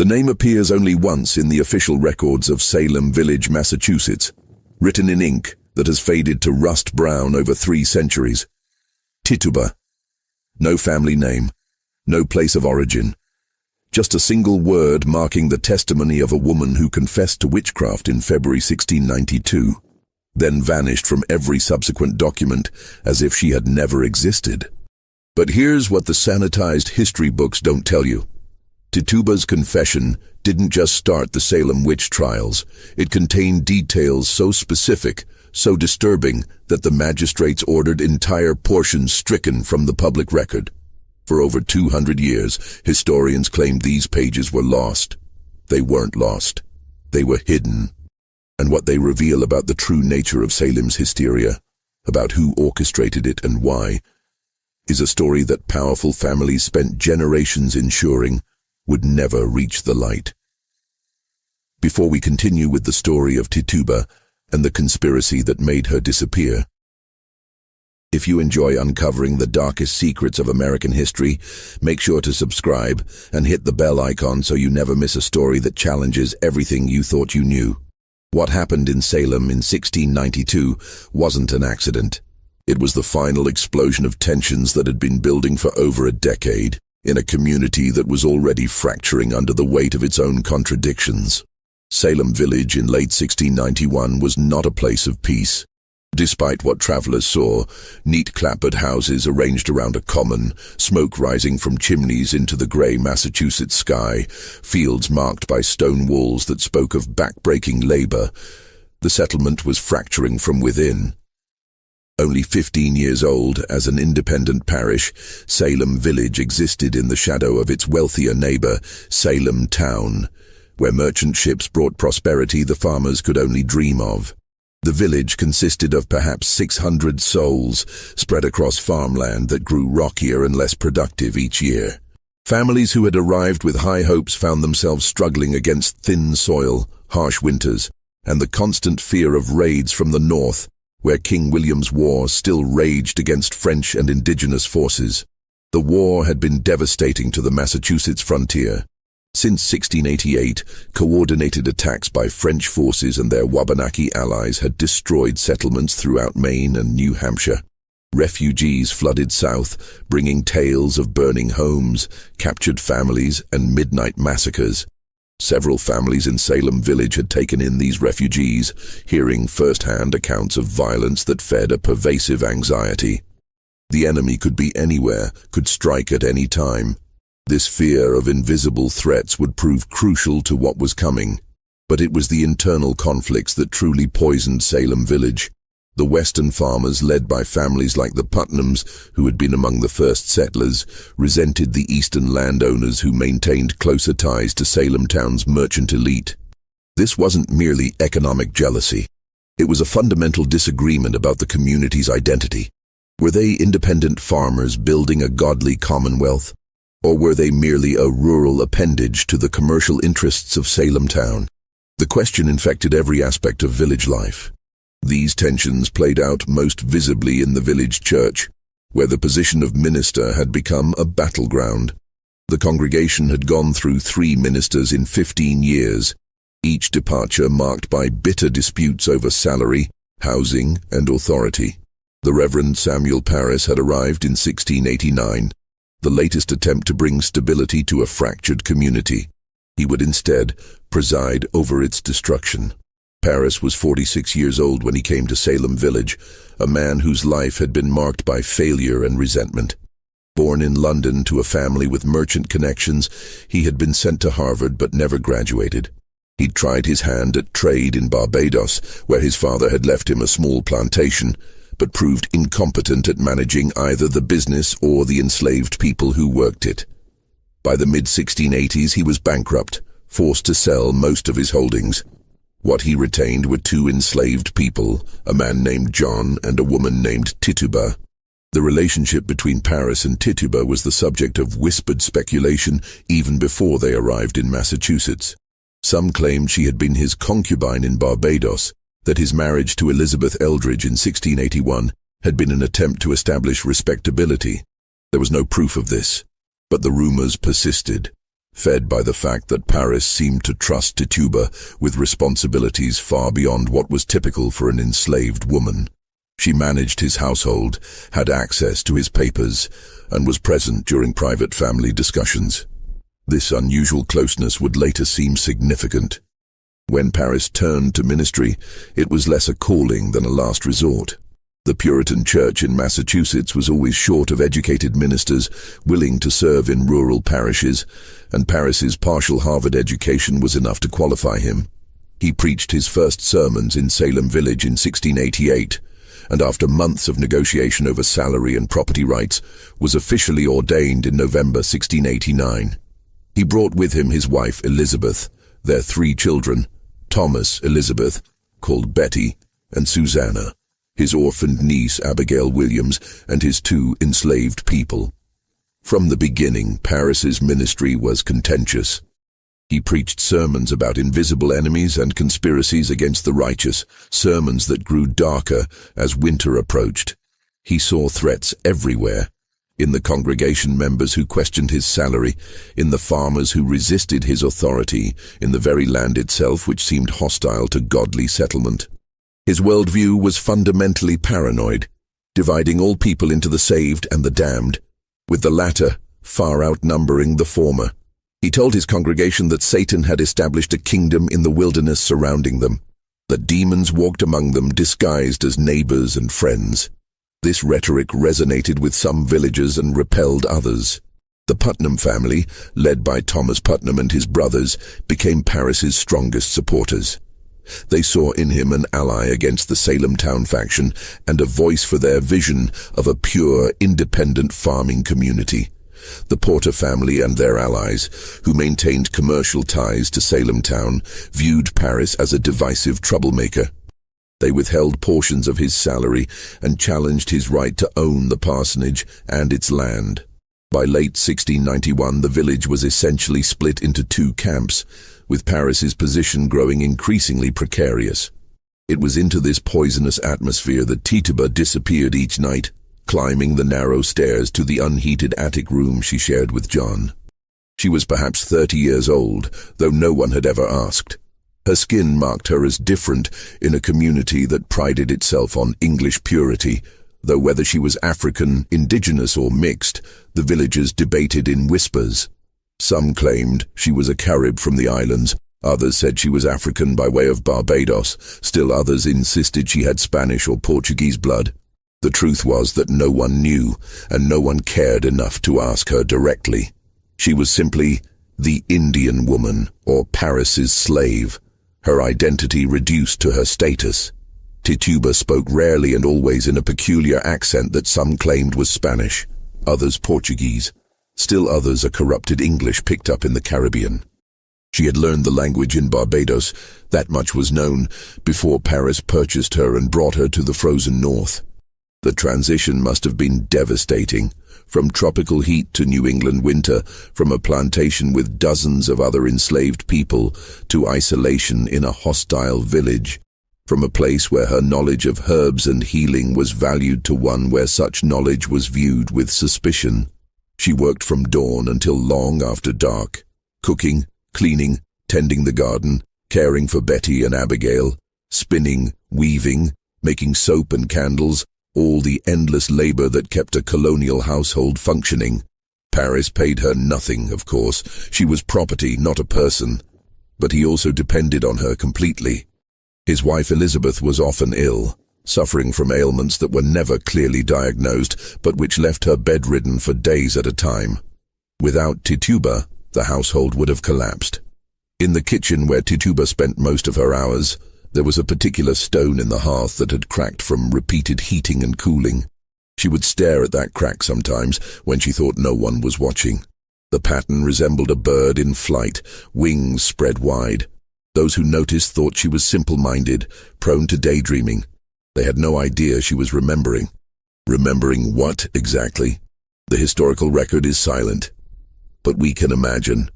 The name appears only once in the official records of Salem Village, Massachusetts, written in ink that has faded to rust brown over 3 centuries. Tituba. No family name, no place of origin. Just a single word marking the testimony of a woman who confessed to witchcraft in February 1692, then vanished from every subsequent document as if she had never existed. But here's what the sanitized history books don't tell you. Tituba's confession didn't just start the Salem Witch Trials. It contained details so specific, so disturbing, that the magistrates ordered entire portions stricken from the public record. For over 200 years, historians claimed these pages were lost. They weren't lost. They were hidden. And what they reveal about the true nature of Salem's hysteria, about who orchestrated it and why, is a story that powerful families spent generations ensuring would never reach the light. Before we continue with the story of Tituba and the conspiracy that made her disappear, if you enjoy uncovering the darkest secrets of American history, make sure to subscribe and hit the bell icon so you never miss a story that challenges everything you thought you knew. What happened in Salem in 1692 wasn't an accident. It was the final explosion of tensions that had been building for over a decade, in a community that was already fracturing under the weight of its own contradictions. Salem Village in late 1691 was not a place of peace. Despite what travelers saw, neat clapboard houses arranged around a common, smoke rising from chimneys into the grey Massachusetts sky, fields marked by stone walls that spoke of back-breaking labor, the settlement was fracturing from within. Only 15 years old, as an independent parish, Salem Village existed in the shadow of its wealthier neighbor, Salem Town, where merchant ships brought prosperity the farmers could only dream of. The village consisted of perhaps 600 souls spread across farmland that grew rockier and less productive each year. Families who had arrived with high hopes found themselves struggling against thin soil, harsh winters, and the constant fear of raids from the north, where King William's War still raged against French and indigenous forces. The war had been devastating to the Massachusetts frontier. Since 1688, coordinated attacks by French forces and their Wabanaki allies had destroyed settlements throughout Maine and New Hampshire. Refugees flooded south, bringing tales of burning homes, captured families, and midnight massacres. Several families in Salem Village had taken in these refugees, hearing first-hand accounts of violence that fed a pervasive anxiety. The enemy could be anywhere, could strike at any time. This fear of invisible threats would prove crucial to what was coming, but it was the internal conflicts that truly poisoned Salem Village. The western farmers, led by families like the Putnams, who had been among the first settlers, resented the eastern landowners who maintained closer ties to Salem Town's merchant elite. This wasn't merely economic jealousy. It was a fundamental disagreement about the community's identity. Were they independent farmers building a godly commonwealth? Or were they merely a rural appendage to the commercial interests of Salem Town? The question infected every aspect of village life. These tensions played out most visibly in the village church, where the position of minister had become a battleground. The congregation had gone through 3 ministers in 15 years, each departure marked by bitter disputes over salary, housing, and authority. The Reverend Samuel Parris had arrived in 1689, the latest attempt to bring stability to a fractured community. He would instead preside over its destruction. Parris was 46 years old when he came to Salem Village, a man whose life had been marked by failure and resentment. Born in London to a family with merchant connections, he had been sent to Harvard but never graduated. He'd tried his hand at trade in Barbados, where his father had left him a small plantation, but proved incompetent at managing either the business or the enslaved people who worked it. By the mid-1680s, he was bankrupt, forced to sell most of his holdings. What he retained were 2 enslaved people, a man named John and a woman named Tituba. The relationship between Parris and Tituba was the subject of whispered speculation even before they arrived in Massachusetts. Some claimed she had been his concubine in Barbados, that his marriage to Elizabeth Eldridge in 1681 had been an attempt to establish respectability. There was no proof of this, but the rumors persisted. fed by the fact that Parris seemed to trust Tituba with responsibilities far beyond what was typical for an enslaved woman. She managed his household, had access to his papers, and was present during private family discussions. This unusual closeness would later seem significant. When Parris turned to ministry, it was less a calling than a last resort. The Puritan Church in Massachusetts was always short of educated ministers willing to serve in rural parishes, and Parris's partial Harvard education was enough to qualify him. He preached his first sermons in Salem Village in 1688, and after months of negotiation over salary and property rights, was officially ordained in November 1689. He brought with him his wife Elizabeth, their 3 children, Thomas, Elizabeth, called Betty, and Susanna, his orphaned niece Abigail Williams, and his 2 enslaved people. From the beginning, Parris's ministry was contentious. He preached sermons about invisible enemies and conspiracies against the righteous, sermons that grew darker as winter approached. He saw threats everywhere, in the congregation members who questioned his salary, in the farmers who resisted his authority, in the very land itself which seemed hostile to godly settlement. His worldview was fundamentally paranoid, dividing all people into the saved and the damned, with the latter far outnumbering the former. He told his congregation that Satan had established a kingdom in the wilderness surrounding them, that demons walked among them disguised as neighbors and friends. This rhetoric resonated with some villagers and repelled others. The Putnam family, led by Thomas Putnam and his brothers, became Parris's strongest supporters. They saw in him an ally against the Salem town faction and a voice for their vision of a pure, independent farming community. The Porter family and their allies, who maintained commercial ties to Salem town, viewed Parris as a divisive troublemaker. They withheld portions of his salary and challenged his right to own the parsonage and its land. By late 1691, the village was essentially split into 2 camps, with Parris's position growing increasingly precarious. It was into this poisonous atmosphere that Tituba disappeared each night, climbing the narrow stairs to the unheated attic room she shared with John. She was perhaps 30 years old, though no one had ever asked. Her skin marked her as different in a community that prided itself on English purity, though whether she was African, indigenous, or mixed, the villagers debated in whispers. Some claimed she was a Carib from the islands, others said she was African by way of Barbados, still others insisted she had Spanish or Portuguese blood. The truth was that no one knew, and no one cared enough to ask her directly. She was simply the Indian woman, or Parris's slave, her identity reduced to her status. Tituba spoke rarely and always in a peculiar accent that some claimed was Spanish, others Portuguese, still others a corrupted English picked up in the Caribbean. She had learned the language in Barbados, that much was known, before Parris purchased her and brought her to the frozen north. The transition must have been devastating, from tropical heat to New England winter, from a plantation with dozens of other enslaved people to isolation in a hostile village, from a place where her knowledge of herbs and healing was valued to one where such knowledge was viewed with suspicion. She worked from dawn until long after dark, cooking, cleaning, tending the garden, caring for Betty and Abigail, spinning, weaving, making soap and candles, all the endless labor that kept a colonial household functioning. Parris paid her nothing, of course. She was property, not a person. But he also depended on her completely. His wife Elizabeth was often ill, suffering from ailments that were never clearly diagnosed, but which left her bedridden for days at a time. Without Tituba, the household would have collapsed. In the kitchen where Tituba spent most of her hours, there was a particular stone in the hearth that had cracked from repeated heating and cooling. She would stare at that crack sometimes when she thought no one was watching. The pattern resembled a bird in flight, wings spread wide. Those who noticed thought she was simple-minded, prone to daydreaming. They had no idea she was remembering. Remembering what, exactly? The historical record is silent. But we can imagine.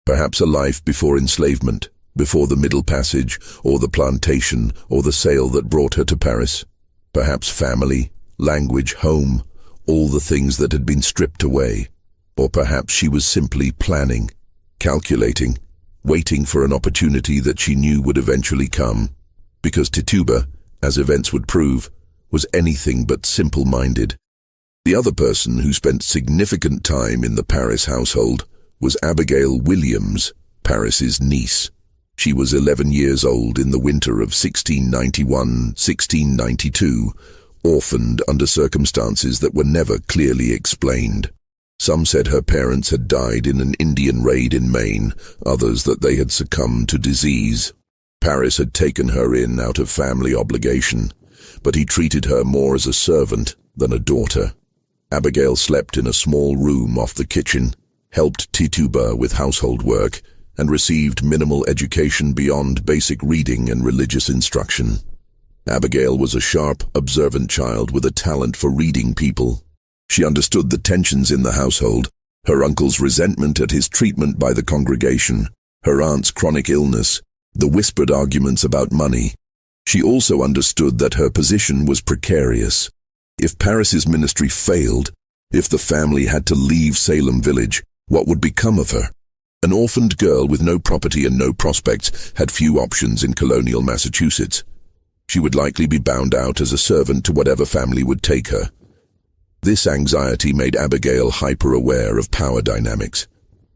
Perhaps a life before enslavement, before the Middle Passage, or the plantation, or the sale that brought her to Paris. Perhaps family, language, home, all the things that had been stripped away. Or perhaps she was simply planning. calculating, waiting for an opportunity that she knew would eventually come, because Tituba, as events would prove, was anything but simple-minded. The other person who spent significant time in the Parris household was Abigail Williams, Parris's niece. She was 11 years old in the winter of 1691-1692, orphaned under circumstances that were never clearly explained. Some said her parents had died in an Indian raid in Maine, others that they had succumbed to disease. Parris had taken her in out of family obligation, but he treated her more as a servant than a daughter. Abigail slept in a small room off the kitchen, helped Tituba with household work, and received minimal education beyond basic reading and religious instruction. Abigail was a sharp, observant child with a talent for reading people. She understood the tensions in the household, her uncle's resentment at his treatment by the congregation, her aunt's chronic illness, the whispered arguments about money. She also understood that her position was precarious. If Parris's ministry failed, if the family had to leave Salem Village, what would become of her? An orphaned girl with no property and no prospects had few options in colonial Massachusetts. She would likely be bound out as a servant to whatever family would take her. This anxiety made Abigail hyper-aware of power dynamics.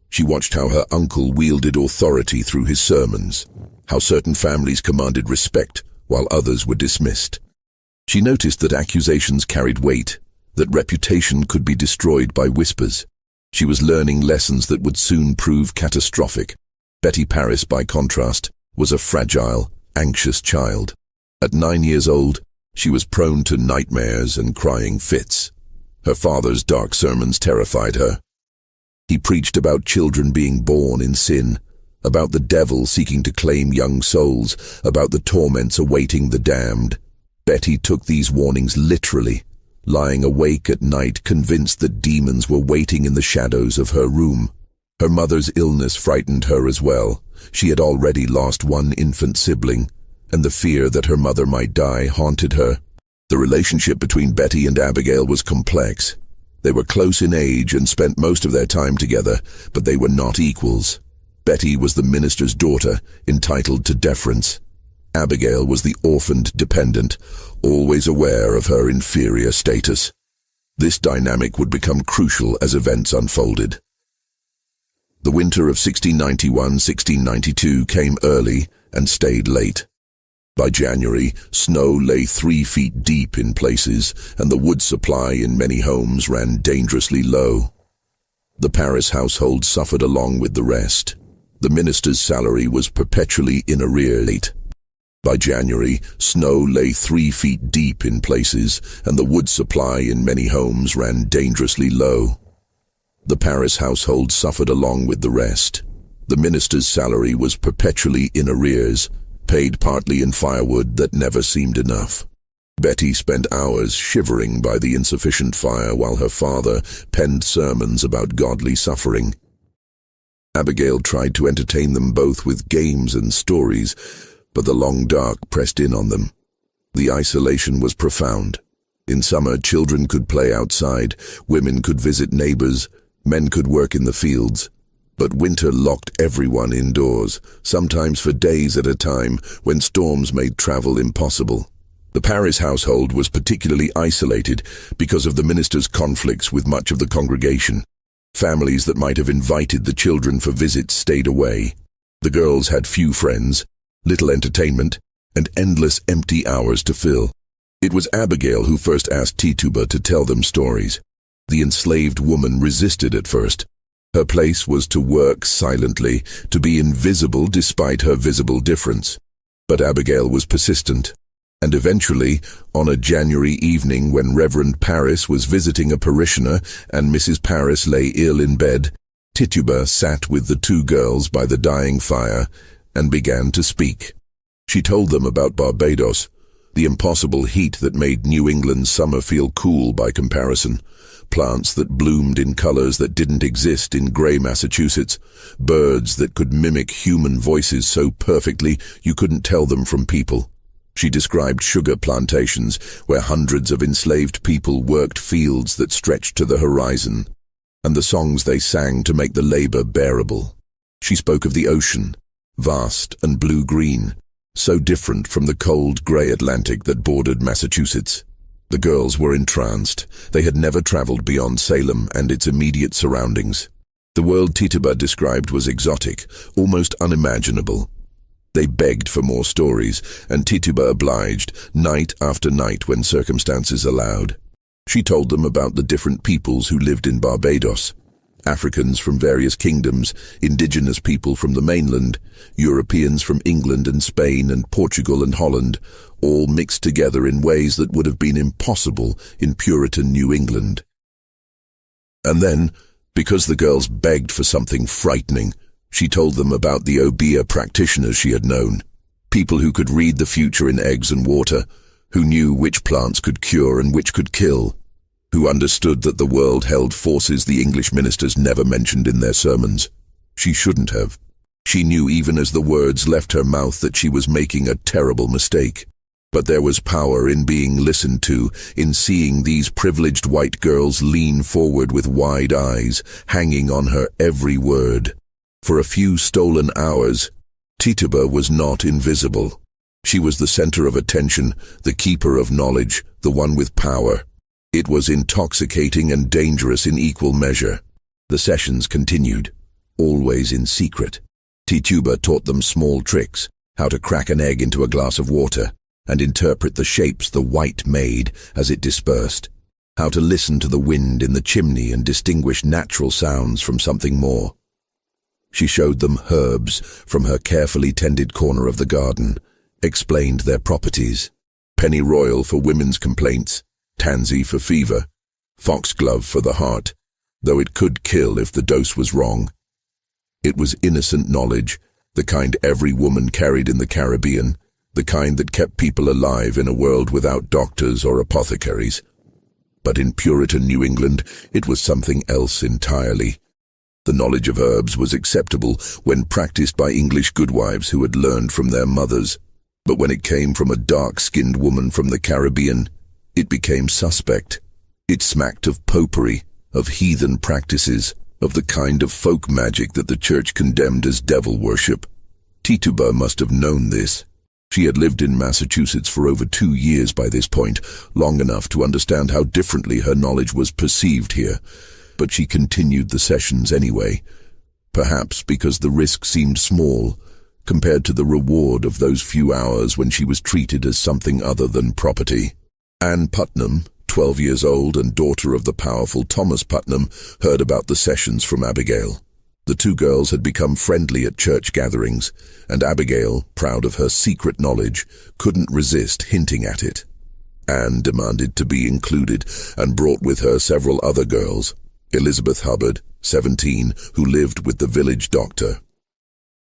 She watched how her uncle wielded authority through his sermons, how certain families commanded respect while others were dismissed. She noticed that accusations carried weight, that reputation could be destroyed by whispers. She was learning lessons that would soon prove catastrophic. Betty Parris, by contrast, was a fragile, anxious child. At 9 years old, she was prone to nightmares and crying fits. Her father's dark sermons terrified her. He preached about children being born in sin, about the devil seeking to claim young souls, about the torments awaiting the damned. Betty took these warnings literally, lying awake at night convinced that demons were waiting in the shadows of her room. Her mother's illness frightened her as well. She had already lost one infant sibling, and the fear that her mother might die haunted her. The relationship between Betty and Abigail was complex. They were close in age and spent most of their time together, but they were not equals. Betty was the minister's daughter, entitled to deference. Abigail was the orphaned dependent, always aware of her inferior status. This dynamic would become crucial as events unfolded. The winter of 1691-1692 came early and stayed late. By January, snow lay 3 feet deep in places, and the wood supply in many homes ran dangerously low. The Parris household suffered along with the rest. The minister's salary was perpetually in arrears. By January, snow lay 3 feet deep in places, and the wood supply in many homes ran dangerously low. The Parris household suffered along with the rest. The minister's salary was perpetually in arrears, paid partly in firewood that never seemed enough. Betty spent hours shivering by the insufficient fire while her father penned sermons about godly suffering. Abigail tried to entertain them both with games and stories, but the long dark pressed in on them. The isolation was profound. In summer, children could play outside, women could visit neighbors, men could work in the fields. But winter locked everyone indoors, sometimes for days at a time, when storms made travel impossible. The Parris household was particularly isolated because of the minister's conflicts with much of the congregation. Families that might have invited the children for visits stayed away. The girls had few friends, little entertainment, and endless empty hours to fill. It was Abigail who first asked Tituba to tell them stories. The enslaved woman resisted at first. Her place was to work silently, to be invisible despite her visible difference. But Abigail was persistent, and eventually, on a January evening when Reverend Parris was visiting a parishioner and Mrs. Parris lay ill in bed, Tituba sat with the 2 girls by the dying fire and began to speak. She told them about Barbados, the impossible heat that made New England's summer feel cool by comparison. Plants that bloomed in colors that didn't exist in gray Massachusetts, birds that could mimic human voices so perfectly you couldn't tell them from people. She described sugar plantations where hundreds of enslaved people worked fields that stretched to the horizon, and the songs they sang to make the labor bearable. She spoke of the ocean, vast and blue-green, so different from the cold grey Atlantic that bordered Massachusetts. The girls were entranced. They had never traveled beyond Salem and its immediate surroundings. The world Tituba described was exotic, almost unimaginable. They begged for more stories, and Tituba obliged, night after night when circumstances allowed. She told them about the different peoples who lived in Barbados, Africans from various kingdoms, indigenous people from the mainland, Europeans from England and Spain and Portugal and Holland, all mixed together in ways that would have been impossible in Puritan New England. And then, because the girls begged for something frightening, she told them about the obeah practitioners she had known, people who could read the future in eggs and water, who knew which plants could cure and which could kill, who understood that the world held forces the English ministers never mentioned in their sermons. She shouldn't have. She knew even as the words left her mouth that she was making a terrible mistake. But there was power in being listened to, in seeing these privileged white girls lean forward with wide eyes, hanging on her every word. For a few stolen hours, Tituba was not invisible. She was the center of attention, the keeper of knowledge, the one with power. It was intoxicating and dangerous in equal measure. The sessions continued, always in secret. Tituba taught them small tricks, how to crack an egg into a glass of water, and interpret the shapes the white made as it dispersed, how to listen to the wind in the chimney and distinguish natural sounds from something more. She showed them herbs from her carefully tended corner of the garden, explained their properties. Pennyroyal for women's complaints, tansy for fever, foxglove for the heart, though it could kill if the dose was wrong. It was innocent knowledge, the kind every woman carried in the Caribbean, the kind that kept people alive in a world without doctors or apothecaries. But in Puritan New England, it was something else entirely. The knowledge of herbs was acceptable when practiced by English goodwives who had learned from their mothers. But when it came from a dark-skinned woman from the Caribbean, it became suspect. It smacked of popery, of heathen practices, of the kind of folk magic that the church condemned as devil worship. Tituba must have known this. She had lived in Massachusetts for over 2 years by this point, long enough to understand how differently her knowledge was perceived here. But she continued the sessions anyway, perhaps because the risk seemed small, compared to the reward of those few hours when she was treated as something other than property. Anne Putnam, 12 years old and daughter of the powerful Thomas Putnam, heard about the sessions from Abigail. The two girls had become friendly at church gatherings, and Abigail, proud of her secret knowledge, couldn't resist hinting at it. Anne demanded to be included and brought with her several other girls, Elizabeth Hubbard, 17, who lived with the village doctor,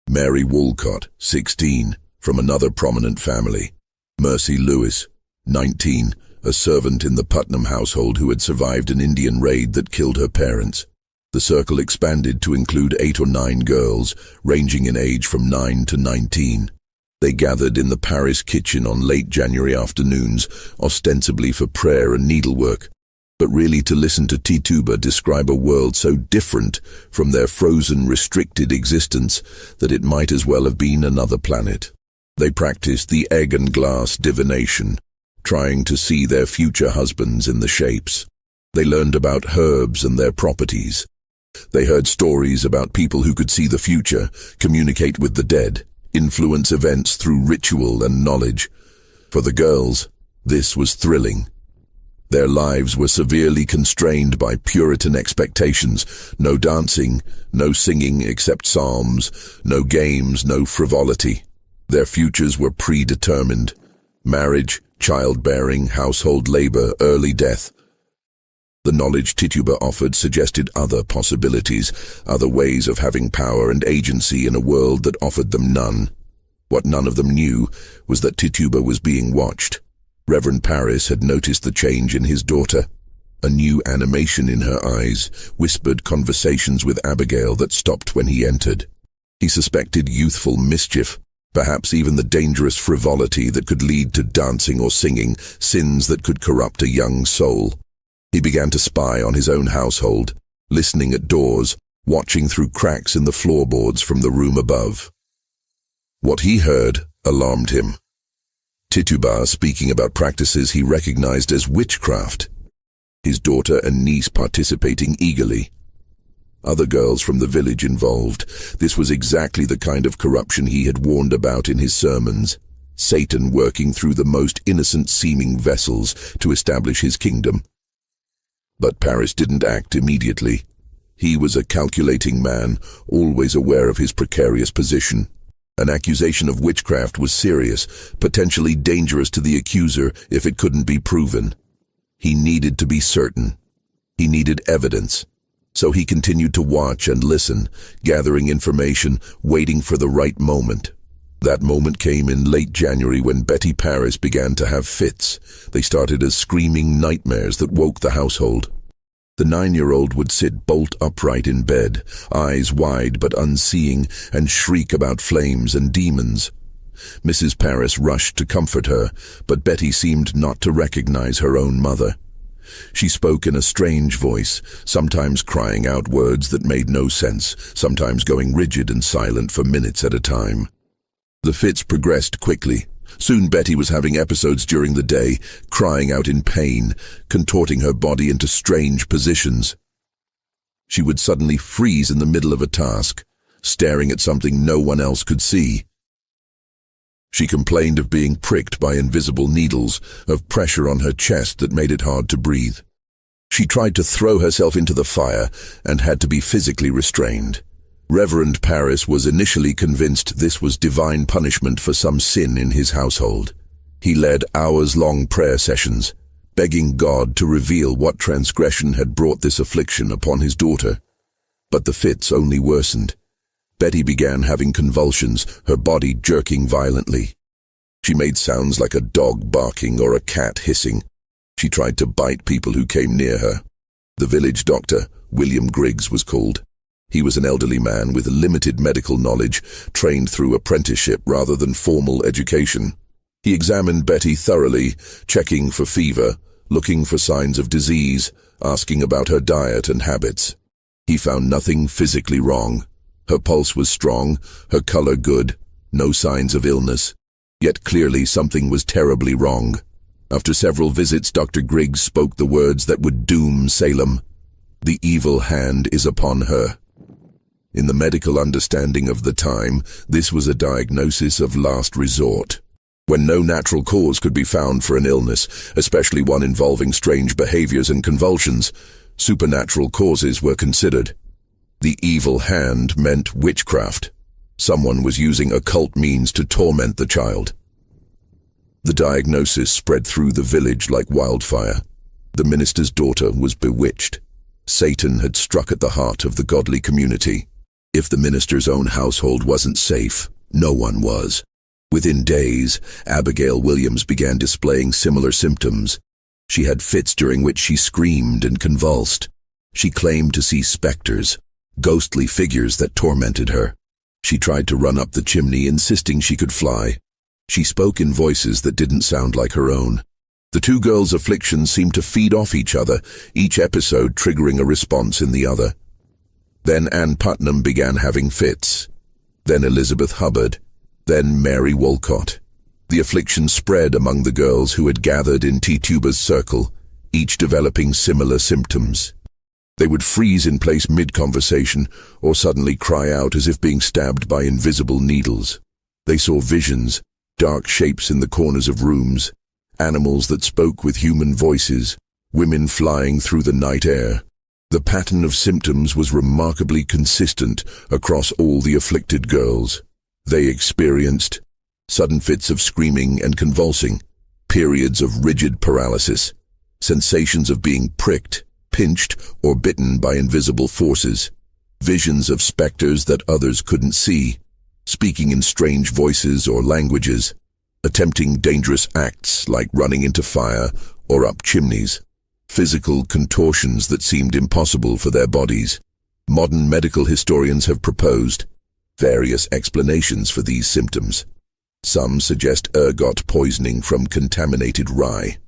Mary Walcott, 16, from another prominent family, Mercy Lewis, 19, a servant in the Putnam household who had survived an Indian raid that killed her parents. The circle expanded to include 8 or 9 girls, ranging in age from 9 to 19. They gathered in the Parris kitchen on late January afternoons, ostensibly for prayer and needlework, but really to listen to Tituba describe a world so different from their frozen, restricted existence that it might as well have been another planet. They practiced the egg and glass divination, trying to see their future husbands in the shapes. They learned about herbs and their properties. They heard stories about people who could see the future, communicate with the dead, influence events through ritual and knowledge. For the girls, this was thrilling. Their lives were severely constrained by Puritan expectations. No dancing, no singing except psalms, no games, no frivolity. Their futures were predetermined. Marriage, childbearing, household labor, early death. The knowledge Tituba offered suggested other possibilities, other ways of having power and agency in a world that offered them none. What none of them knew was that Tituba was being watched. Reverend Parris had noticed the change in his daughter. A new animation in her eyes, whispered conversations with Abigail that stopped when he entered. He suspected youthful mischief, perhaps even the dangerous frivolity that could lead to dancing or singing, sins that could corrupt a young soul. He began to spy on his own household, listening at doors, watching through cracks in the floorboards from the room above. What he heard alarmed him. Tituba speaking about practices he recognized as witchcraft. His daughter and niece participating eagerly. Other girls from the village involved. This was exactly the kind of corruption he had warned about in his sermons. Satan working through the most innocent-seeming vessels to establish his kingdom. But Parris didn't act immediately. He was a calculating man, always aware of his precarious position. An accusation of witchcraft was serious, potentially dangerous to the accuser if it couldn't be proven. He needed to be certain. He needed evidence. So he continued to watch and listen, gathering information, waiting for the right moment. That moment came in late January when Betty Parris began to have fits. They started as screaming nightmares that woke the household. The 9-year-old would sit bolt upright in bed, eyes wide but unseeing, and shriek about flames and demons. Mrs. Parris rushed to comfort her, but Betty seemed not to recognize her own mother. She spoke in a strange voice, sometimes crying out words that made no sense, sometimes going rigid and silent for minutes at a time. The fits progressed quickly. Soon Betty was having episodes during the day, crying out in pain, contorting her body into strange positions. She would suddenly freeze in the middle of a task, staring at something no one else could see. She complained of being pricked by invisible needles, of pressure on her chest that made it hard to breathe. She tried to throw herself into the fire and had to be physically restrained. Reverend Parris was initially convinced this was divine punishment for some sin in his household. He led hours-long prayer sessions, begging God to reveal what transgression had brought this affliction upon his daughter. But the fits only worsened. Betty began having convulsions, her body jerking violently. She made sounds like a dog barking or a cat hissing. She tried to bite people who came near her. The village doctor, William Griggs, was called. He was an elderly man with limited medical knowledge, trained through apprenticeship rather than formal education. He examined Betty thoroughly, checking for fever, looking for signs of disease, asking about her diet and habits. He found nothing physically wrong. Her pulse was strong, her color good, no signs of illness. Yet clearly something was terribly wrong. After several visits, Dr. Griggs spoke the words that would doom Salem. The evil hand is upon her. In the medical understanding of the time, this was a diagnosis of last resort. When no natural cause could be found for an illness, especially one involving strange behaviors and convulsions, supernatural causes were considered. The evil hand meant witchcraft. Someone was using occult means to torment the child. The diagnosis spread through the village like wildfire. The minister's daughter was bewitched. Satan had struck at the heart of the godly community. If the minister's own household wasn't safe, no one was. Within days, Abigail Williams began displaying similar symptoms. She had fits during which she screamed and convulsed. She claimed to see specters, ghostly figures that tormented her. She tried to run up the chimney, insisting she could fly. She spoke in voices that didn't sound like her own. The two girls' afflictions seemed to feed off each other, each episode triggering a response in the other. Then Ann Putnam began having fits. Then Elizabeth Hubbard. Then Mary Wolcott. The affliction spread among the girls who had gathered in Tituba's circle, each developing similar symptoms. They would freeze in place mid-conversation or suddenly cry out as if being stabbed by invisible needles. They saw visions, dark shapes in the corners of rooms, animals that spoke with human voices, women flying through the night air. The pattern of symptoms was remarkably consistent across all the afflicted girls. They experienced sudden fits of screaming and convulsing, periods of rigid paralysis, sensations of being pricked, pinched, or bitten by invisible forces, visions of specters that others couldn't see, speaking in strange voices or languages, attempting dangerous acts like running into fire or up chimneys. Physical contortions that seemed impossible for their bodies. Modern medical historians have proposed various explanations for these symptoms. Some suggest ergot poisoning from contaminated rye.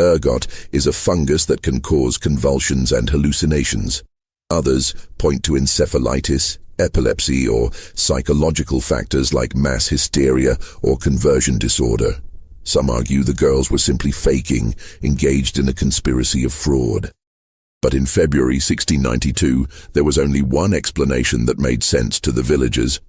Ergot is a fungus that can cause convulsions and hallucinations. Others point to encephalitis, epilepsy, or psychological factors like mass hysteria or conversion disorder. Some argue the girls were simply faking, engaged in a conspiracy of fraud. But in February 1692, there was only one explanation that made sense to the villagers: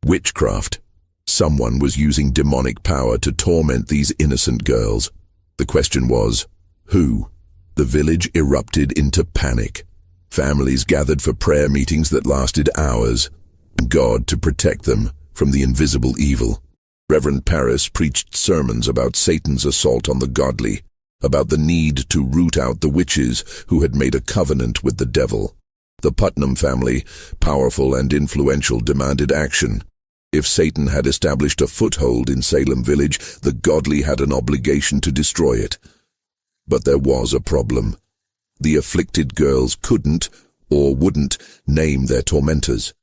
witchcraft. Someone was using demonic power to torment these innocent girls. The question was, who? The village erupted into panic. Families gathered for prayer meetings that lasted hours, and God to protect them from the invisible evil. Reverend Parris preached sermons about Satan's assault on the godly, about the need to root out the witches who had made a covenant with the devil. The Putnam family, powerful and influential, demanded action. If Satan had established a foothold in Salem village, the godly had an obligation to destroy it. But there was a problem. The afflicted girls couldn't or wouldn't name their tormentors.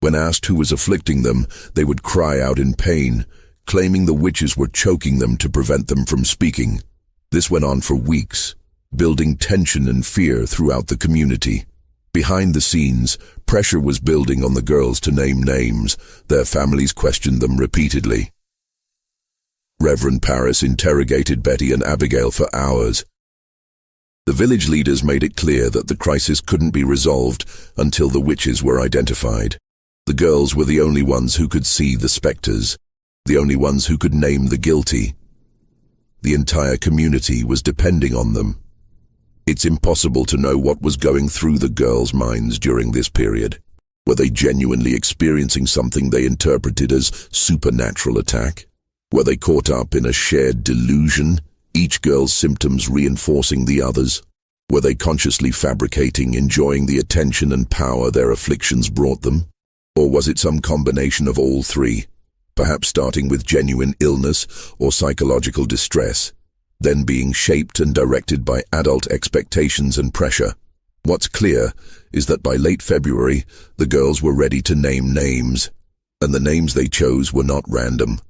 When asked who was afflicting them, they would cry out in pain, claiming the witches were choking them to prevent them from speaking. This went on for weeks, building tension and fear throughout the community. Behind the scenes, pressure was building on the girls to name names. Their families questioned them repeatedly. Reverend Parris interrogated Betty and Abigail for hours. The village leaders made it clear that the crisis couldn't be resolved until the witches were identified. The girls were the only ones who could see the specters, the only ones who could name the guilty. The entire community was depending on them. It's impossible to know what was going through the girls' minds during this period. Were they genuinely experiencing something they interpreted as supernatural attack? Were they caught up in a shared delusion, each girl's symptoms reinforcing the others? Were they consciously fabricating, enjoying the attention and power their afflictions brought them? Or was it some combination of all three, perhaps starting with genuine illness or psychological distress, then being shaped and directed by adult expectations and pressure? What's clear is that by late February, the girls were ready to name names, and the names they chose were not random.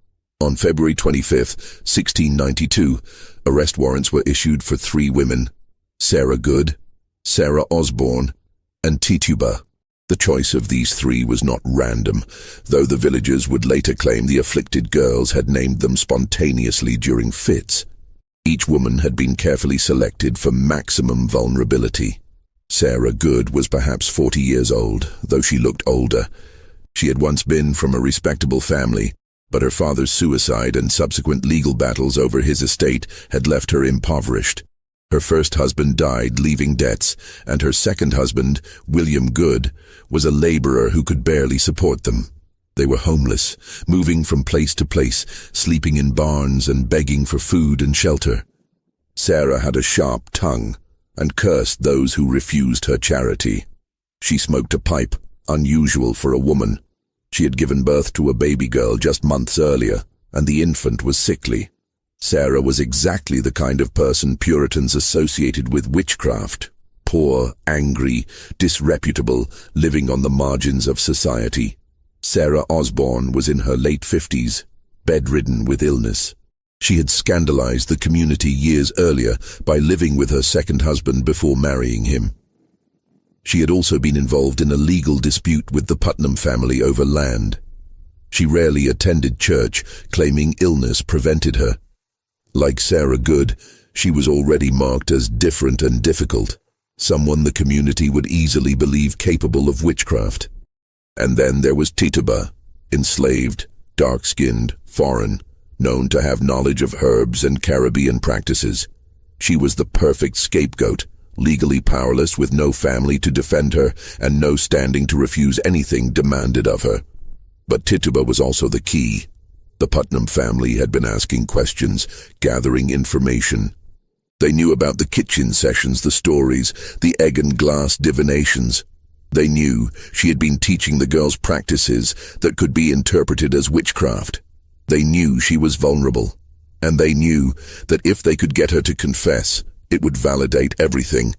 On February 25, 1692, arrest warrants were issued for 3 women: Sarah Good, Sarah Osborne, and Tituba. The choice of these 3 was not random, though the villagers would later claim the afflicted girls had named them spontaneously during fits. Each woman had been carefully selected for maximum vulnerability. Sarah Good was perhaps 40 years old, though she looked older. She had once been from a respectable family, but her father's suicide and subsequent legal battles over his estate had left her impoverished. Her first husband died, leaving debts, and her second husband, William Good, was a laborer who could barely support them. They were homeless, moving from place to place, sleeping in barns and begging for food and shelter. Sarah had a sharp tongue and cursed those who refused her charity. She smoked a pipe, unusual for a woman. She had given birth to a baby girl just months earlier, and the infant was sickly. Sarah was exactly the kind of person Puritans associated with witchcraft: poor, angry, disreputable, living on the margins of society. Sarah Osborne was in her late 50s, bedridden with illness. She had scandalized the community years earlier by living with her second husband before marrying him. She had also been involved in a legal dispute with the Putnam family over land. She rarely attended church, claiming illness prevented her. Like Sarah Good, she was already marked as different and difficult, someone the community would easily believe capable of witchcraft. And then there was Tituba, enslaved, dark-skinned, foreign, known to have knowledge of herbs and Caribbean practices. She was the perfect scapegoat, legally powerless with no family to defend her and no standing to refuse anything demanded of her. But Tituba was also the key. The Putnam family had been asking questions, gathering information. They knew about the kitchen sessions, the stories, the egg and glass divinations. They knew she had been teaching the girls practices that could be interpreted as witchcraft. They knew she was vulnerable, and they knew that if they could get her to confess, it would validate everything: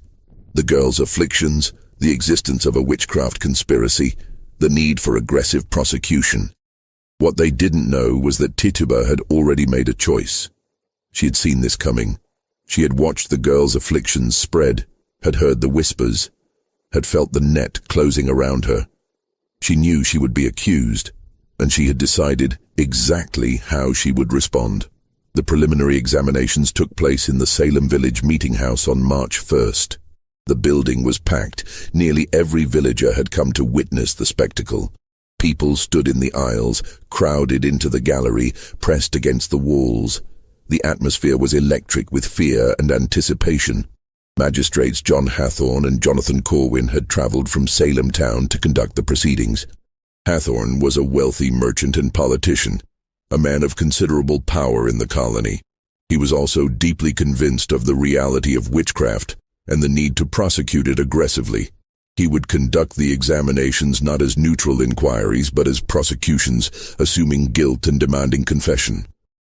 the girls' afflictions, the existence of a witchcraft conspiracy, the need for aggressive prosecution. What they didn't know was that Tituba had already made a choice. She had seen this coming. She had watched the girls' afflictions spread, had heard the whispers. had felt the net closing around her. She knew she would be accused, and she had decided exactly how she would respond. The preliminary examinations took place in the Salem Village meeting house on March 1st. The building was packed. Nearly every villager had come to witness the spectacle. People stood in the aisles, crowded into the gallery, pressed against the walls. The atmosphere was electric with fear and anticipation. Magistrates John Hathorne and Jonathan Corwin had traveled from Salem town to conduct the proceedings. Hathorne was a wealthy merchant and politician, a man of considerable power in the colony. He was also deeply convinced of the reality of witchcraft and the need to prosecute it aggressively. He would conduct the examinations not as neutral inquiries but as prosecutions, assuming guilt and demanding confession.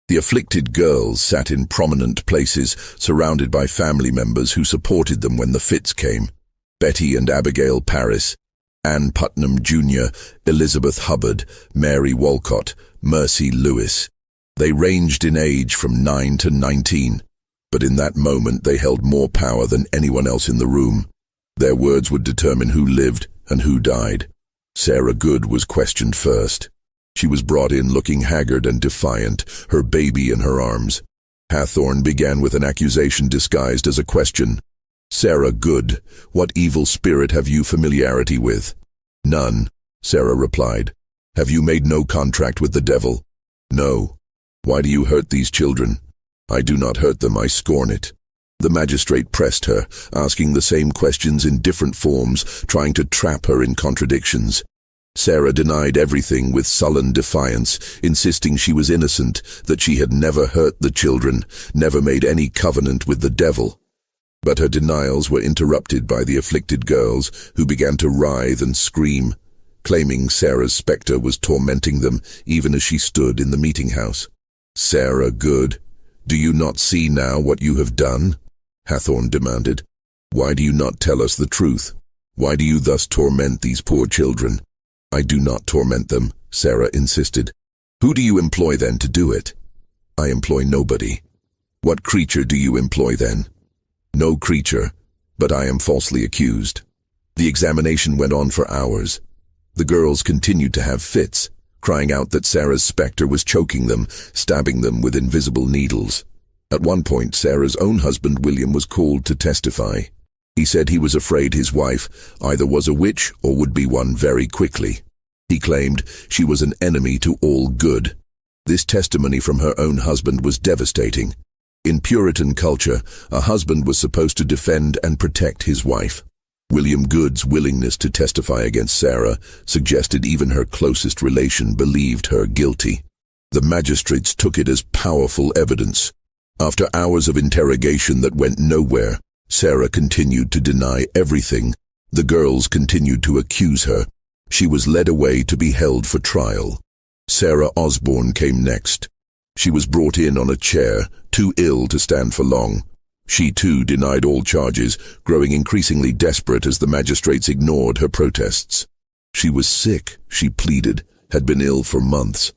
The afflicted girls sat in prominent places, surrounded by family members who supported them when the fits came. Betty and Abigail Parris, Ann Putnam Jr., Elizabeth Hubbard, Mary Walcott, Mercy Lewis. They ranged in age from 9 to 19, but in that moment they held more power than anyone else in the room. Their words would determine who lived and who died. Sarah Good was questioned first. She was brought in looking haggard and defiant, her baby in her arms. Hathorne began with an accusation disguised as a question. "Sarah Good, what evil spirit have you familiarity with?" "None," Sarah replied. "Have you made no contract with the devil?" "No." "Why do you hurt these children?" "I do not hurt them, I scorn it." The magistrate pressed her, asking the same questions in different forms, trying to trap her in contradictions. Sarah denied everything with sullen defiance, insisting she was innocent, that she had never hurt the children, never made any covenant with the devil. But her denials were interrupted by the afflicted girls, who began to writhe and scream, claiming Sarah's spectre was tormenting them even as she stood in the meeting house. "Sarah Good, do you not see now what you have done?" Hathorne demanded. "Why do you not tell us the truth? Why do you thus torment these poor children?" "I do not torment them," Sarah insisted. "Who do you employ then to do it?" "I employ nobody." "What creature do you employ then?" "No creature, but I am falsely accused." The examination went on for hours. The girls continued to have fits, crying out that Sarah's spectre was choking them, stabbing them with invisible needles. At one point, Sarah's own husband, William, was called to testify. He said he was afraid his wife either was a witch or would be one very quickly. He claimed she was an enemy to all good. This testimony from her own husband was devastating. In Puritan culture, a husband was supposed to defend and protect his wife. William Good's willingness to testify against Sarah suggested even her closest relation believed her guilty. The magistrates took it as powerful evidence. After hours of interrogation that went nowhere, Sarah continued to deny everything. The girls continued to accuse her. She was led away to be held for trial. Sarah Osborne came next. She was brought in on a chair, too ill to stand for long. She too denied all charges, growing increasingly desperate as the magistrates ignored her protests. She was sick, she pleaded, had been ill for months.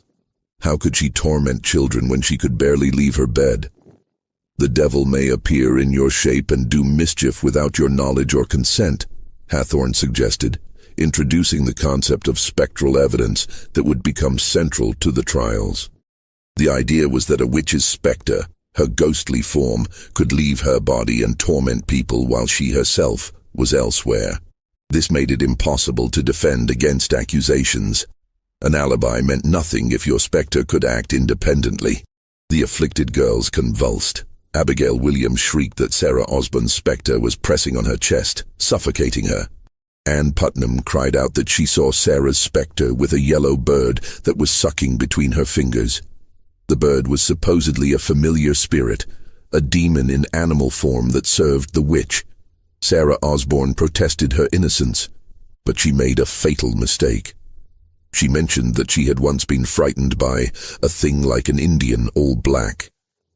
How could she torment children when she could barely leave her bed? "The devil may appear in your shape and do mischief without your knowledge or consent," Hathorne suggested, introducing the concept of spectral evidence that would become central to the trials. The idea was that a witch's spectre, her ghostly form, could leave her body and torment people while she herself was elsewhere. This made it impossible to defend against accusations. An alibi meant nothing if your spectre could act independently. The afflicted girls convulsed. Abigail Williams shrieked that Sarah Osborne's spectre was pressing on her chest, suffocating her. Ann Putnam cried out that she saw Sarah's spectre with a yellow bird that was sucking between her fingers. The bird was supposedly a familiar spirit, a demon in animal form that served the witch. Sarah Osborne protested her innocence, but she made a fatal mistake. She mentioned that she had once been frightened by a thing like an Indian, all black,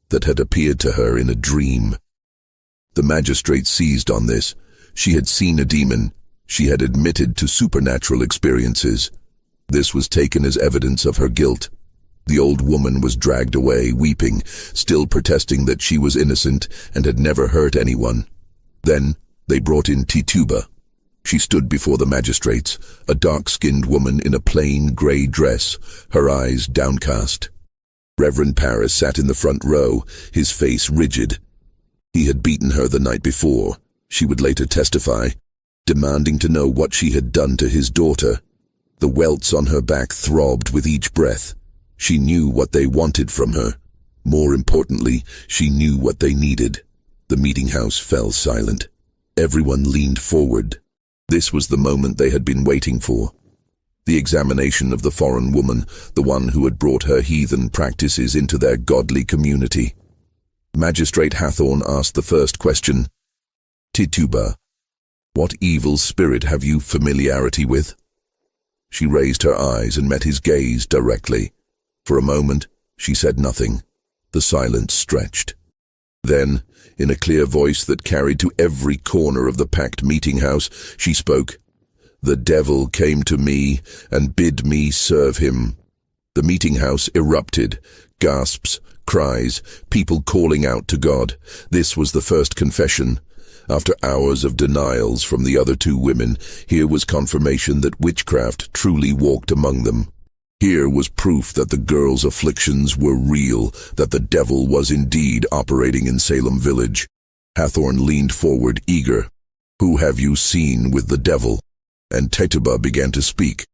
that had appeared to her in a dream. The magistrate seized on this. She had seen a demon. She had admitted to supernatural experiences. This was taken as evidence of her guilt. The old woman was dragged away, weeping, still protesting that she was innocent and had never hurt anyone. Then they brought in Tituba. She stood before the magistrates, a dark-skinned woman in a plain grey dress, her eyes downcast. Reverend Parris sat in the front row, his face rigid. He had beaten her the night before, she would later testify, demanding to know what she had done to his daughter. The welts on her back throbbed with each breath. She knew what they wanted from her. More importantly, she knew what they needed. The meeting house fell silent. Everyone leaned forward. This was the moment they had been waiting for. The examination of the foreign woman, the one who had brought her heathen practices into their godly community. Magistrate Hathorne asked the first question. Tituba, what evil spirit have you familiarity with? She raised her eyes and met his gaze directly. For a moment, she said nothing. The silence stretched. Then, in a clear voice that carried to every corner of the packed meeting house, she spoke. The devil came to me and bid me serve him. The meeting house erupted. Gasps, cries, people calling out to God. This was the first confession. After hours of denials from the other two women, here was confirmation that witchcraft truly walked among them. Here was proof that the girls' afflictions were real, that the devil was indeed operating in Salem Village. Hathorne leaned forward, eager. Who have you seen with the devil? And Tituba began to speak.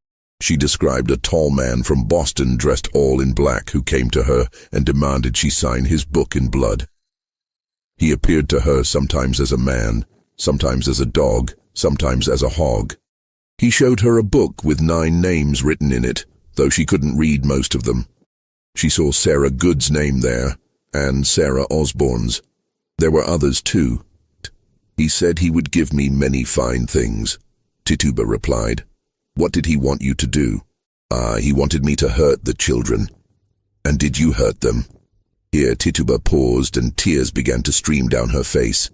She described a tall man from Boston dressed all in black who came to her and demanded she sign his book in blood. He appeared to her sometimes as a man, sometimes as a dog, sometimes as a hog. He showed her a book with 9 names written in it, though she couldn't read most of them. She saw Sarah Good's name there, and Sarah Osborne's. There were others too. He said he would give me many fine things, Tituba replied. What did he want you to do? He wanted me to hurt the children. And did you hurt them? Here Tituba paused and tears began to stream down her face.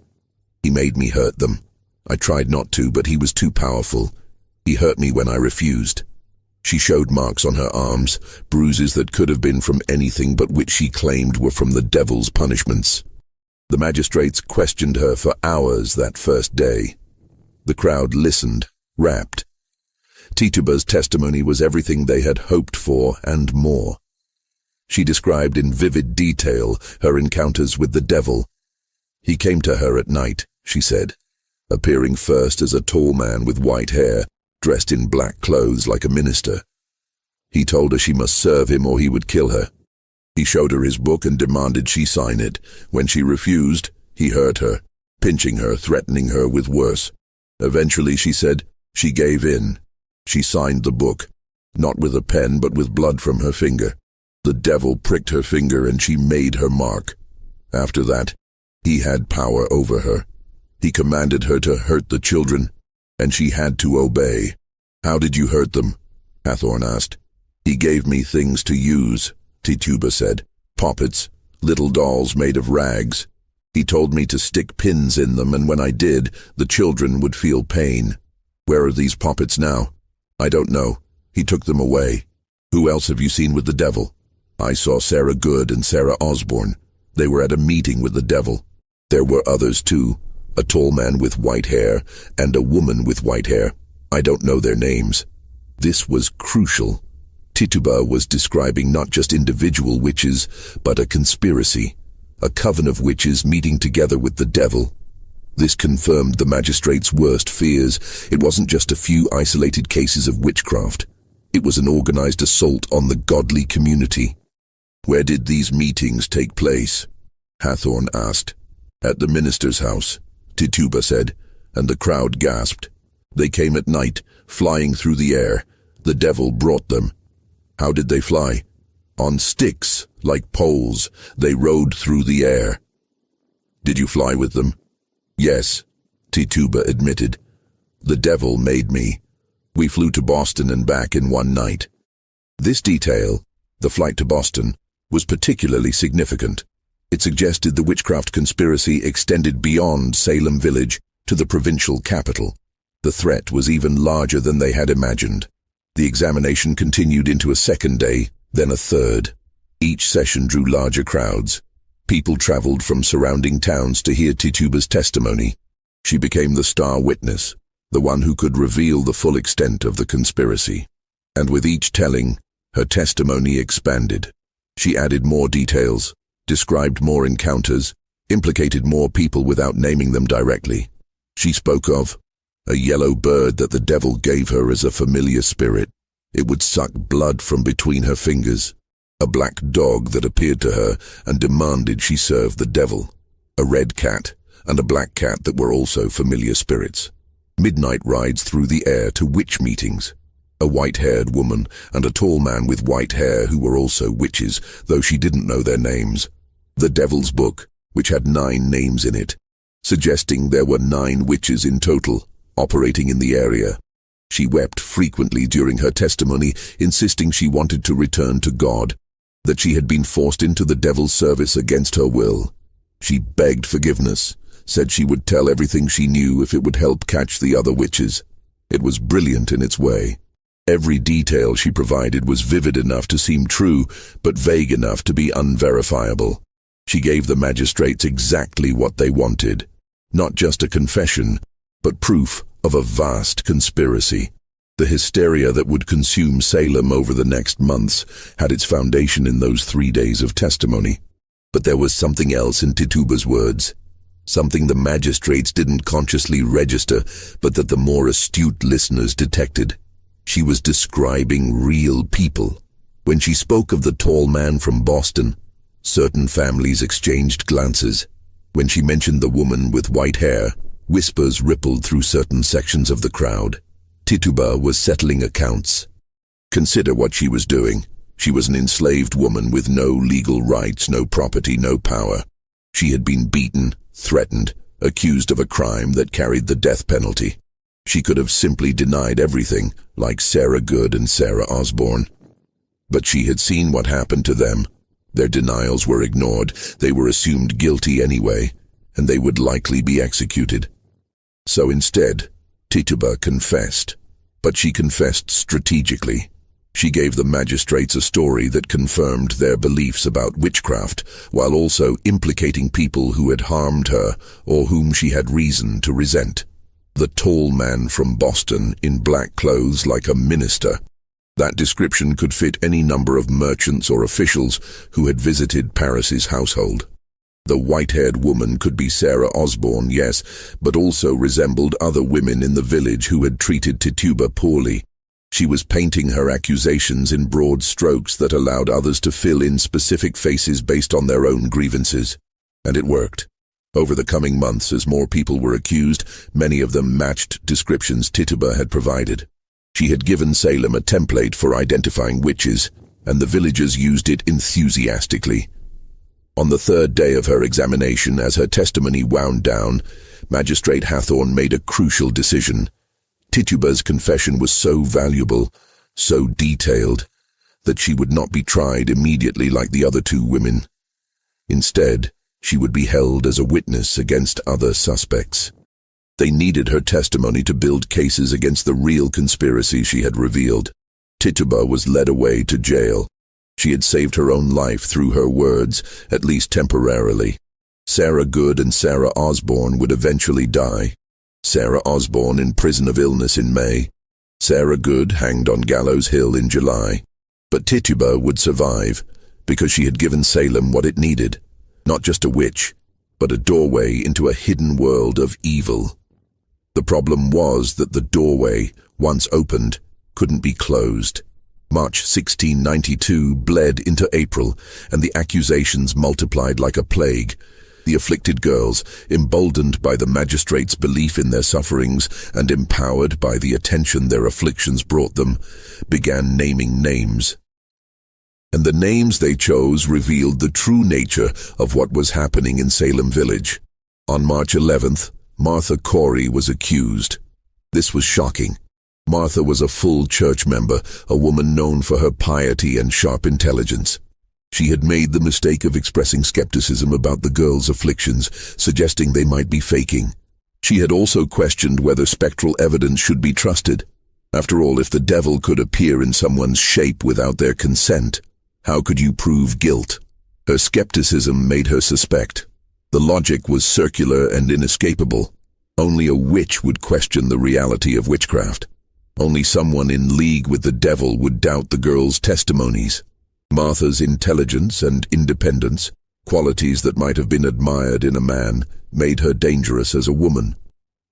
He made me hurt them. I tried not to, but he was too powerful. He hurt me when I refused. She showed marks on her arms, bruises that could have been from anything but which she claimed were from the devil's punishments. The magistrates questioned her for hours that first day. The crowd listened, rapt. Tituba's testimony was everything they had hoped for and more. She described in vivid detail her encounters with the devil. He came to her at night, she said, appearing first as a tall man with white hair, dressed in black clothes like a minister. He told her she must serve him or he would kill her. He showed her his book and demanded she sign it. When she refused, he hurt her, pinching her, threatening her with worse. Eventually, she said, she gave in. She signed the book, not with a pen but with blood from her finger. The devil pricked her finger and she made her mark. After that, he had power over her. He commanded her to hurt the children, and she had to obey. How did you hurt them? Hathorne asked. He gave me things to use, Tituba said. Poppets, little dolls made of rags. He told me to stick pins in them, and when I did, the children would feel pain. Where are these poppets now? I don't know. He took them away. Who else have you seen with the devil? I saw Sarah Good and Sarah Osborne. They were at a meeting with the devil. There were others too, a tall man with white hair and a woman with white hair. I don't know their names. This was crucial. Tituba was describing not just individual witches, but a conspiracy, a coven of witches meeting together with the devil. This confirmed the magistrate's worst fears. It wasn't just a few isolated cases of witchcraft. It was an organized assault on the godly community. Where did these meetings take place? Hathorne asked. At the minister's house, Tituba said, and the crowd gasped. They came at night, flying through the air. The devil brought them. How did they fly? On sticks, like poles, they rode through the air. Did you fly with them? Yes, Tituba admitted. The devil made me. We flew to Boston and back in one night. This detail, the flight to Boston, was particularly significant. It suggested the witchcraft conspiracy extended beyond Salem Village to the provincial capital. The threat was even larger than they had imagined. The examination continued into a second day, then a third. Each session drew larger crowds. People traveled from surrounding towns to hear Tituba's testimony. She became the star witness, the one who could reveal the full extent of the conspiracy. And with each telling, her testimony expanded. She added more details, described more encounters, implicated more people without naming them directly. She spoke of a yellow bird that the devil gave her as a familiar spirit. It would suck blood from between her fingers. A black dog that appeared to her and demanded she serve the devil. A red cat and a black cat that were also familiar spirits. Midnight rides through the air to witch meetings. A white-haired woman and a tall man with white hair who were also witches, though she didn't know their names. The Devil's Book, which had 9 names in it, suggesting there were 9 witches in total, operating in the area. She wept frequently during her testimony, insisting she wanted to return to God, that she had been forced into the devil's service against her will. She begged forgiveness, said she would tell everything she knew if it would help catch the other witches. It was brilliant in its way. Every detail she provided was vivid enough to seem true, but vague enough to be unverifiable. She gave the magistrates exactly what they wanted, not just a confession, but proof of a vast conspiracy. The hysteria that would consume Salem over the next months had its foundation in those 3 days of testimony. But there was something else in Tituba's words, something the magistrates didn't consciously register, but that the more astute listeners detected. She was describing real people. When she spoke of the tall man from Boston, certain families exchanged glances. When she mentioned the woman with white hair, whispers rippled through certain sections of the crowd. Tituba was settling accounts. Consider what she was doing. She was an enslaved woman with no legal rights, no property, no power. She had been beaten, threatened, accused of a crime that carried the death penalty. She could have simply denied everything, like Sarah Good and Sarah Osborne. But she had seen what happened to them. Their denials were ignored, they were assumed guilty anyway, and they would likely be executed. So instead, Tituba confessed. But she confessed strategically. She gave the magistrates a story that confirmed their beliefs about witchcraft, while also implicating people who had harmed her or whom she had reason to resent. The tall man from Boston in black clothes like a minister. That description could fit any number of merchants or officials who had visited Parris's household. The white-haired woman could be Sarah Osborne, yes, but also resembled other women in the village who had treated Tituba poorly. She was painting her accusations in broad strokes that allowed others to fill in specific faces based on their own grievances. And it worked. Over the coming months, as more people were accused, many of them matched descriptions Tituba had provided. She had given Salem a template for identifying witches, and the villagers used it enthusiastically. On the 3rd day of her examination, as her testimony wound down, Magistrate Hathorne made a crucial decision. Tituba's confession was so valuable, so detailed, that she would not be tried immediately like the other 2 women. Instead, she would be held as a witness against other suspects. They needed her testimony to build cases against the real conspiracy she had revealed. Tituba was led away to jail. She had saved her own life through her words, at least temporarily. Sarah Good and Sarah Osborne would eventually die. Sarah Osborne in prison of illness in May. Sarah Good hanged on Gallows Hill in July. But Tituba would survive, because she had given Salem what it needed. Not just a witch, but a doorway into a hidden world of evil. The problem was that the doorway, once opened, couldn't be closed. March 1692 bled into April, and the accusations multiplied like a plague. The afflicted girls, emboldened by the magistrates' belief in their sufferings and empowered by the attention their afflictions brought them, began naming names. And the names they chose revealed the true nature of what was happening in Salem Village. On March 11th, Martha Corey was accused. This was shocking. Martha was a full church member, a woman known for her piety and sharp intelligence. She had made the mistake of expressing skepticism about the girls' afflictions, suggesting they might be faking. She had also questioned whether spectral evidence should be trusted. After all, if the devil could appear in someone's shape without their consent, how could you prove guilt? Her skepticism made her suspect. The logic was circular and inescapable. Only a witch would question the reality of witchcraft. Only someone in league with the devil would doubt the girl's testimonies. Martha's intelligence and independence, qualities that might have been admired in a man, made her dangerous as a woman.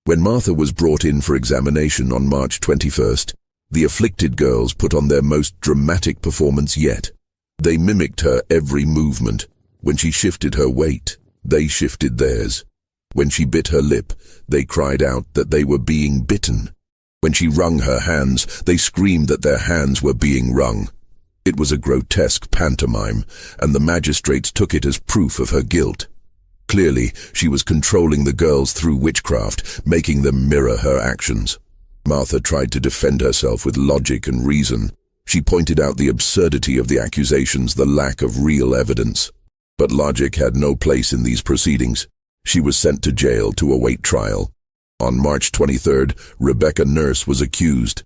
When Martha was brought in for examination on March 21st, the afflicted girls put on their most dramatic performance yet. They mimicked her every movement. When she shifted her weight, they shifted theirs. When she bit her lip, they cried out that they were being bitten. When she wrung her hands, they screamed that their hands were being wrung. It was a grotesque pantomime, and the magistrates took it as proof of her guilt. Clearly, she was controlling the girls through witchcraft, making them mirror her actions. Martha tried to defend herself with logic and reason. She pointed out the absurdity of the accusations, the lack of real evidence. But logic had no place in these proceedings. She was sent to jail to await trial. On March 23rd, Rebecca Nurse was accused.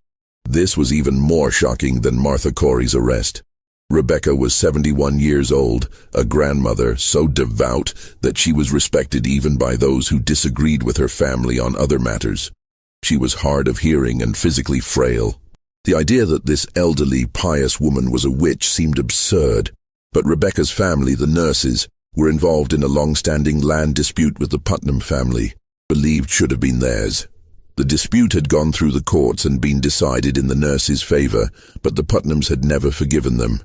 This was even more shocking than Martha Corey's arrest. Rebecca was 71 years old, a grandmother so devout that she was respected even by those who disagreed with her family on other matters. She was hard of hearing and physically frail. The idea that this elderly, pious woman was a witch seemed absurd, but Rebecca's family, the Nurses, were involved in a long-standing land dispute with the Putnam family, believed should have been theirs. The dispute had gone through the courts and been decided in the Nurses' favor, but the Putnams had never forgiven them.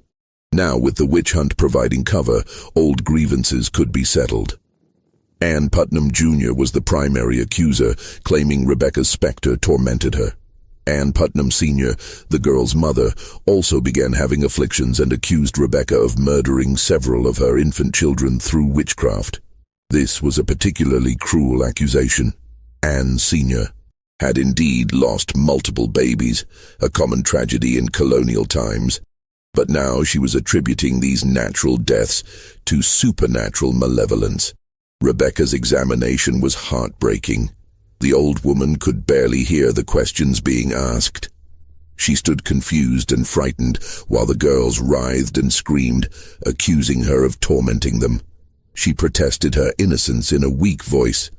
Now, with the witch hunt providing cover, old grievances could be settled. Ann Putnam Jr. was the primary accuser, claiming Rebecca's specter tormented her. Ann Putnam Sr., the girl's mother, also began having afflictions and accused Rebecca of murdering several of her infant children through witchcraft. This was a particularly cruel accusation. Ann Sr. had indeed lost multiple babies, a common tragedy in colonial times. But now she was attributing these natural deaths to supernatural malevolence. Rebecca's examination was heartbreaking. The old woman could barely hear the questions being asked. She stood confused and frightened while the girls writhed and screamed, accusing her of tormenting them. She protested her innocence in a weak voice.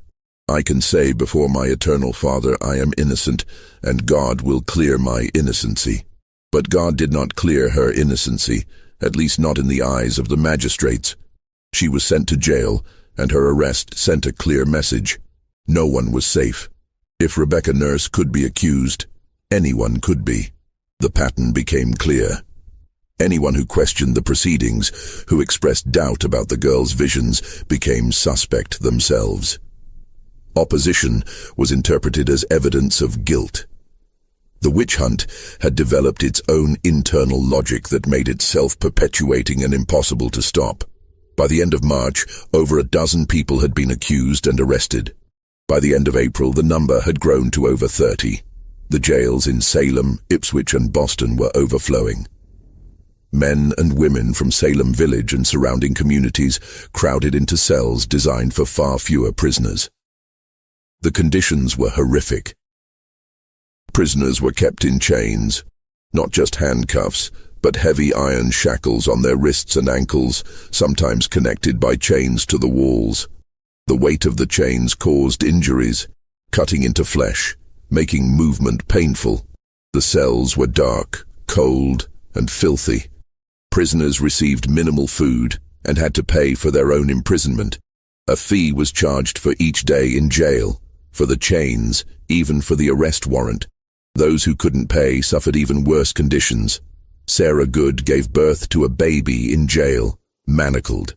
"I can say before my eternal Father I am innocent, and God will clear my innocency." But God did not clear her innocency, at least not in the eyes of the magistrates. She was sent to jail, and her arrest sent a clear message. No one was safe. If Rebecca Nurse could be accused, anyone could be. The pattern became clear. Anyone who questioned the proceedings, who expressed doubt about the girl's visions, became suspect themselves. Opposition was interpreted as evidence of guilt. The witch hunt had developed its own internal logic that made it self-perpetuating and impossible to stop. By the end of March, over a dozen people had been accused and arrested. By the end of April, the number had grown to over 30. The jails in Salem, Ipswich, and Boston were overflowing. Men and women from Salem Village and surrounding communities crowded into cells designed for far fewer prisoners. The conditions were horrific. Prisoners were kept in chains, not just handcuffs, but heavy iron shackles on their wrists and ankles, sometimes connected by chains to the walls. The weight of the chains caused injuries, cutting into flesh, making movement painful. The cells were dark, cold, and filthy. Prisoners received minimal food and had to pay for their own imprisonment. A fee was charged for each day in jail, for the chains, even for the arrest warrant. Those who couldn't pay suffered even worse conditions. Sarah Good gave birth to a baby in jail, manacled.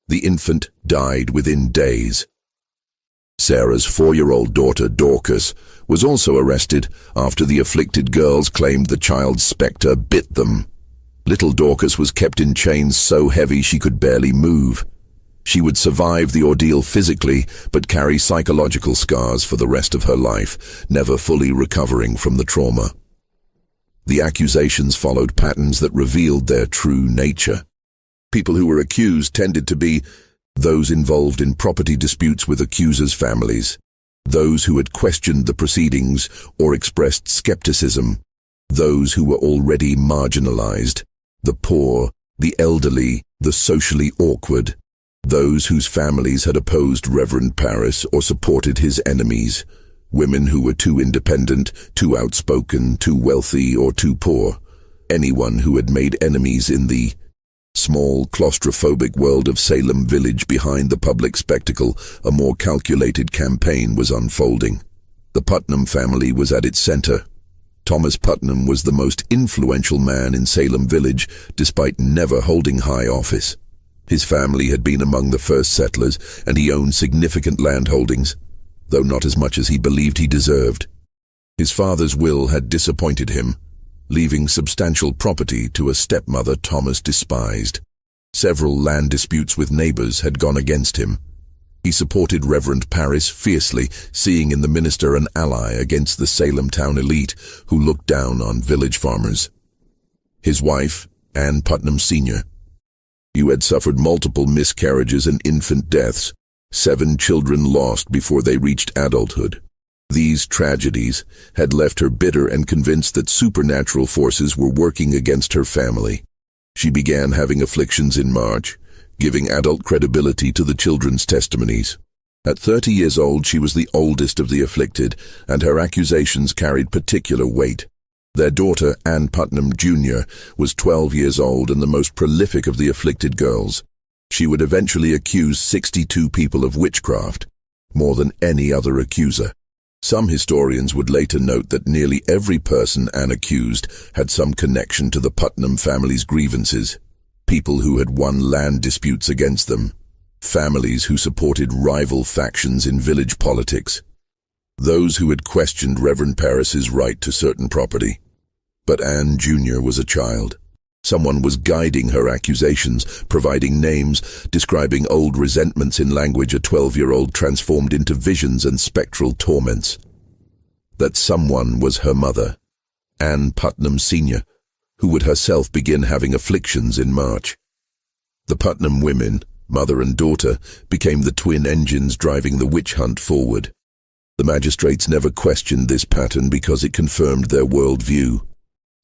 The infant died within days. Sarah's 4-year-old daughter, Dorcas, was also arrested after the afflicted girls claimed the child's specter bit them. Little Dorcas was kept in chains so heavy she could barely move. She would survive the ordeal physically, but carry psychological scars for the rest of her life, never fully recovering from the trauma. The accusations followed patterns that revealed their true nature. People who were accused tended to be those involved in property disputes with accusers' families, those who had questioned the proceedings or expressed skepticism, those who were already marginalized, the poor, the elderly, the socially awkward. those whose families had opposed Reverend Parris or supported his enemies, women who were too independent, too outspoken, too wealthy, or too poor, anyone who had made enemies in the small, claustrophobic world of Salem Village. Behind the public spectacle, a more calculated campaign was unfolding. The Putnam family was at its center. Thomas Putnam was the most influential man in Salem Village, despite never holding high office. His family had been among the first settlers, and he owned significant land holdings, though not as much as he believed he deserved. His father's will had disappointed him, leaving substantial property to a stepmother Thomas despised. Several land disputes with neighbors had gone against him. He supported Reverend Parris fiercely, seeing in the minister an ally against the Salem town elite who looked down on village farmers. His wife, Ann Putnam Sr., who had suffered multiple miscarriages and infant deaths, 7 children lost before they reached adulthood. These tragedies had left her bitter and convinced that supernatural forces were working against her family. She began having afflictions in March, giving adult credibility to the children's testimonies. At 30 years old, she was the oldest of the afflicted, and her accusations carried particular weight. Their daughter, Ann Putnam Jr., was 12 years old and the most prolific of the afflicted girls. She would eventually accuse 62 people of witchcraft, more than any other accuser. Some historians would later note that nearly every person Ann accused had some connection to the Putnam family's grievances. People who had won land disputes against them, families who supported rival factions in village politics, those who had questioned Reverend Parris's right to certain property. But Ann Jr. was a child. Someone was guiding her accusations, providing names, describing old resentments in language a 12-year-old transformed into visions and spectral torments. That someone was her mother, Ann Putnam Sr., who would herself begin having afflictions in March. The Putnam women, mother and daughter, became the twin engines driving the witch hunt forward. The magistrates never questioned this pattern because it confirmed their worldview.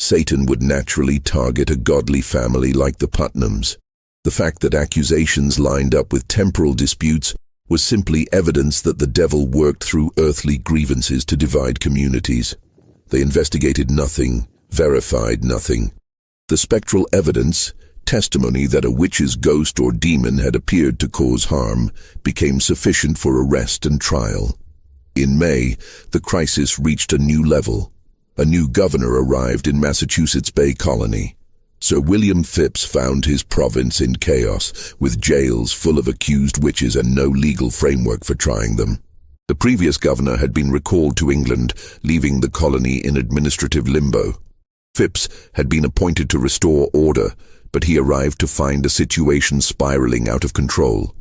Satan would naturally target a godly family like the Putnams. The fact that accusations lined up with temporal disputes was simply evidence that the devil worked through earthly grievances to divide communities. They investigated nothing, verified nothing. The spectral evidence, testimony that a witch's ghost or demon had appeared to cause harm, became sufficient for arrest and trial. In May, the crisis reached a new level. A new governor arrived in Massachusetts Bay Colony. Sir William Phips found his province in chaos, with jails full of accused witches and no legal framework for trying them. The previous governor had been recalled to England, leaving the colony in administrative limbo. Phips had been appointed to restore order, but he arrived to find a situation spiraling out of control.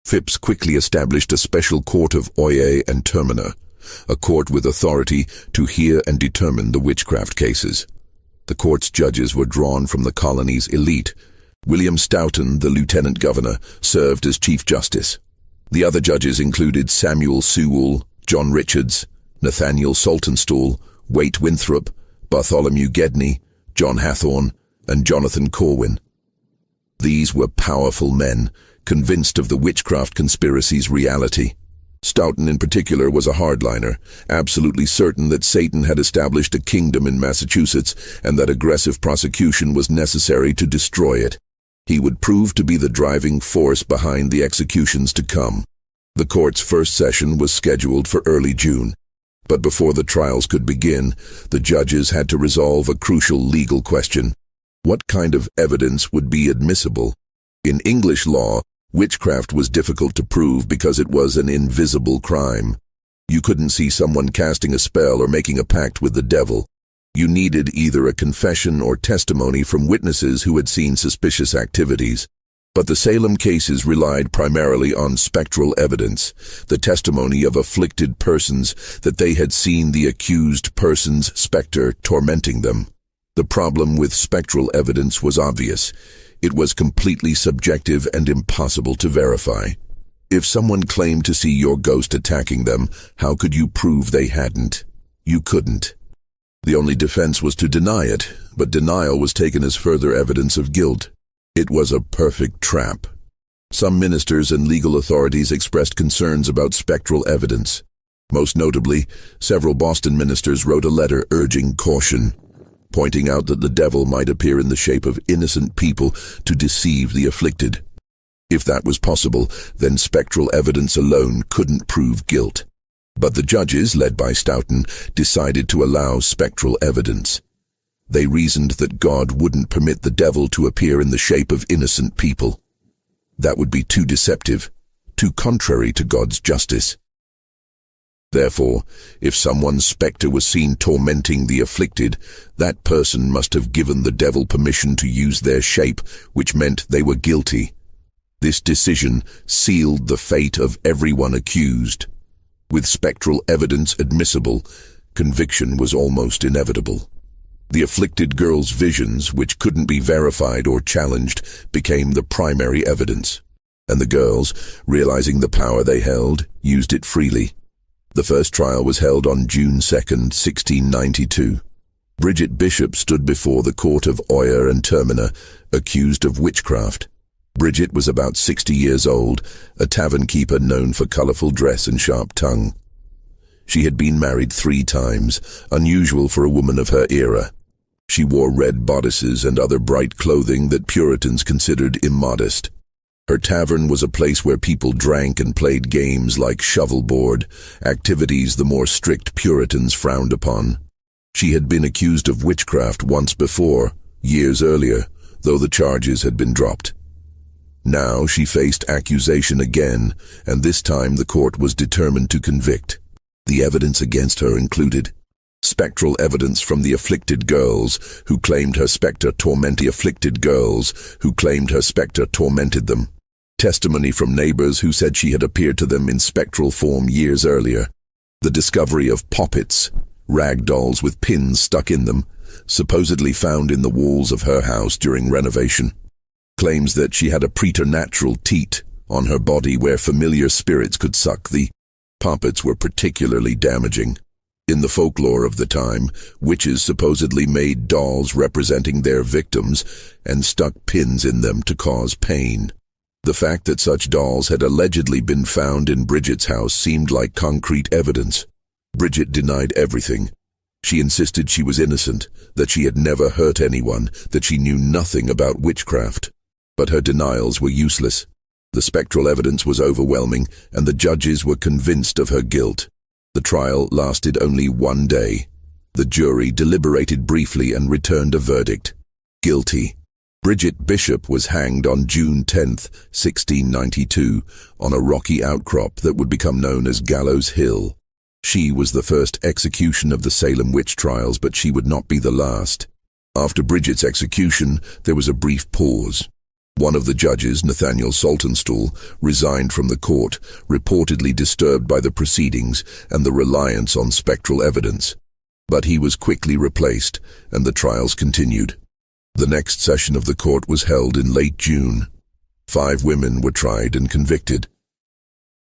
Phips quickly established a special court of Oye and Termina, a court with authority to hear and determine the witchcraft cases. The court's judges were drawn from the colony's elite. William Stoughton, the lieutenant governor, served as chief justice. The other judges included Samuel Sewell, John Richards, Nathaniel Saltonstall, Waite Winthrop, Bartholomew Gedney, John Hathorne, and Jonathan Corwin. These were powerful men, convinced of the witchcraft conspiracy's reality. Stoughton in particular was a hardliner, absolutely certain that Satan had established a kingdom in Massachusetts and that aggressive prosecution was necessary to destroy it. He would prove to be the driving force behind the executions to come. The court's first session was scheduled for early June, but before the trials could begin, the judges had to resolve a crucial legal question. What kind of evidence would be admissible? In English law, witchcraft was difficult to prove because it was an invisible crime. You couldn't see someone casting a spell or making a pact with the devil. You needed either a confession or testimony from witnesses who had seen suspicious activities. But the Salem cases relied primarily on spectral evidence, the testimony of afflicted persons that they had seen the accused person's specter tormenting them. The problem with spectral evidence was obvious. It was completely subjective and impossible to verify. If someone claimed to see your ghost attacking them, how could you prove they hadn't? You couldn't. The only defense was to deny it, but denial was taken as further evidence of guilt. It was a perfect trap. Some ministers and legal authorities expressed concerns about spectral evidence. Most notably, several Boston ministers wrote a letter urging caution, pointing out that the devil might appear in the shape of innocent people to deceive the afflicted. If that was possible, then spectral evidence alone couldn't prove guilt. But the judges, led by Stoughton, decided to allow spectral evidence. They reasoned that God wouldn't permit the devil to appear in the shape of innocent people. That would be too deceptive, too contrary to God's justice. Therefore, if someone's spectre was seen tormenting the afflicted, that person must have given the devil permission to use their shape, which meant they were guilty. This decision sealed the fate of everyone accused. With spectral evidence admissible, conviction was almost inevitable. The afflicted girl's visions, which couldn't be verified or challenged, became the primary evidence. And the girls, realizing the power they held, used it freely. The first trial was held on June 2, 1692. Bridget Bishop stood before the court of Oyer and Terminer, accused of witchcraft. Bridget was about 60 years old, a tavern keeper known for colorful dress and sharp tongue. She had been married 3 times, unusual for a woman of her era. She wore red bodices and other bright clothing that Puritans considered immodest. Her tavern was a place where people drank and played games like shovelboard, activities the more strict Puritans frowned upon. She had been accused of witchcraft once before, years earlier, though the charges had been dropped. Now she faced accusation again, and this time the court was determined to convict. The evidence against her included spectral evidence from the afflicted girls, who claimed her spectre tormented them. Testimony from neighbors who said she had appeared to them in spectral form years earlier. The discovery of poppets, rag dolls with pins stuck in them, supposedly found in the walls of her house during renovation. Claims that she had a preternatural teat on her body where familiar spirits could suck. The poppets were particularly damaging. In the folklore of the time, witches supposedly made dolls representing their victims and stuck pins in them to cause pain. The fact that such dolls had allegedly been found in Bridget's house seemed like concrete evidence. Bridget denied everything. She insisted she was innocent, that she had never hurt anyone, that she knew nothing about witchcraft. But her denials were useless. The spectral evidence was overwhelming, and the judges were convinced of her guilt. The trial lasted only 1 day. The jury deliberated briefly and returned a verdict: guilty. Bridget Bishop was hanged on June 10, 1692, on a rocky outcrop that would become known as Gallows Hill. She was the first execution of the Salem Witch Trials, but she would not be the last. After Bridget's execution, there was a brief pause. One of the judges, Nathaniel Saltonstall, resigned from the court, reportedly disturbed by the proceedings and the reliance on spectral evidence. But he was quickly replaced, and the trials continued. The next session of the court was held in late June. 5 women were tried and convicted: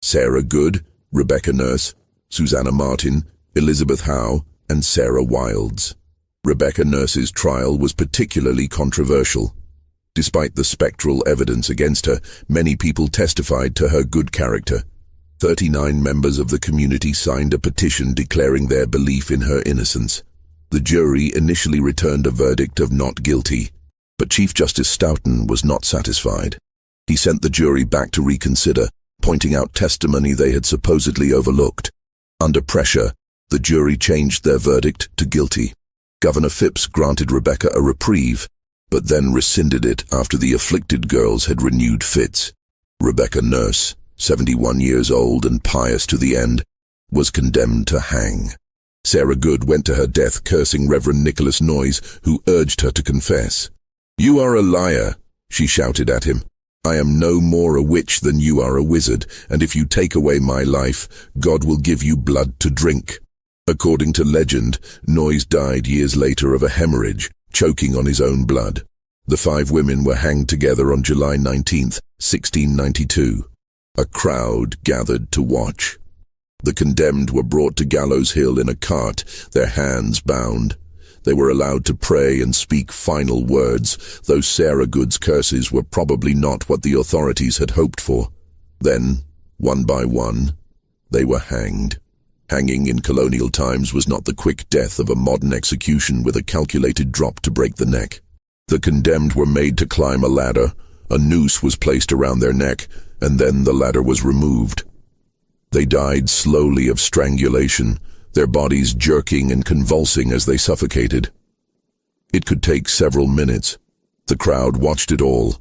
Sarah Good, Rebecca Nurse, Susanna Martin, Elizabeth Howe, and Sarah Wilds. Rebecca Nurse's trial was particularly controversial. Despite the spectral evidence against her, many people testified to her good character. 39 members of the community signed a petition declaring their belief in her innocence. The jury initially returned a verdict of not guilty, but Chief Justice Stoughton was not satisfied. He sent the jury back to reconsider, pointing out testimony they had supposedly overlooked. Under pressure, the jury changed their verdict to guilty. Governor Phipps granted Rebecca a reprieve, but then rescinded it after the afflicted girls had renewed fits. Rebecca Nurse, 71 years old and pious to the end, was condemned to hang. Sarah Good went to her death cursing Reverend Nicholas Noyes, who urged her to confess. "You are a liar," she shouted at him. "I am no more a witch than you are a wizard, and if you take away my life, God will give you blood to drink." According to legend, Noyes died years later of a hemorrhage, choking on his own blood. The 5 women were hanged together on July 19, 1692. A crowd gathered to watch. The condemned were brought to Gallows Hill in a cart, their hands bound. They were allowed to pray and speak final words, though Sarah Good's curses were probably not what the authorities had hoped for. Then, one by one, they were hanged. Hanging in colonial times was not the quick death of a modern execution with a calculated drop to break the neck. The condemned were made to climb a ladder, a noose was placed around their neck, and then the ladder was removed. They died slowly of strangulation, their bodies jerking and convulsing as they suffocated. It could take several minutes. The crowd watched it all.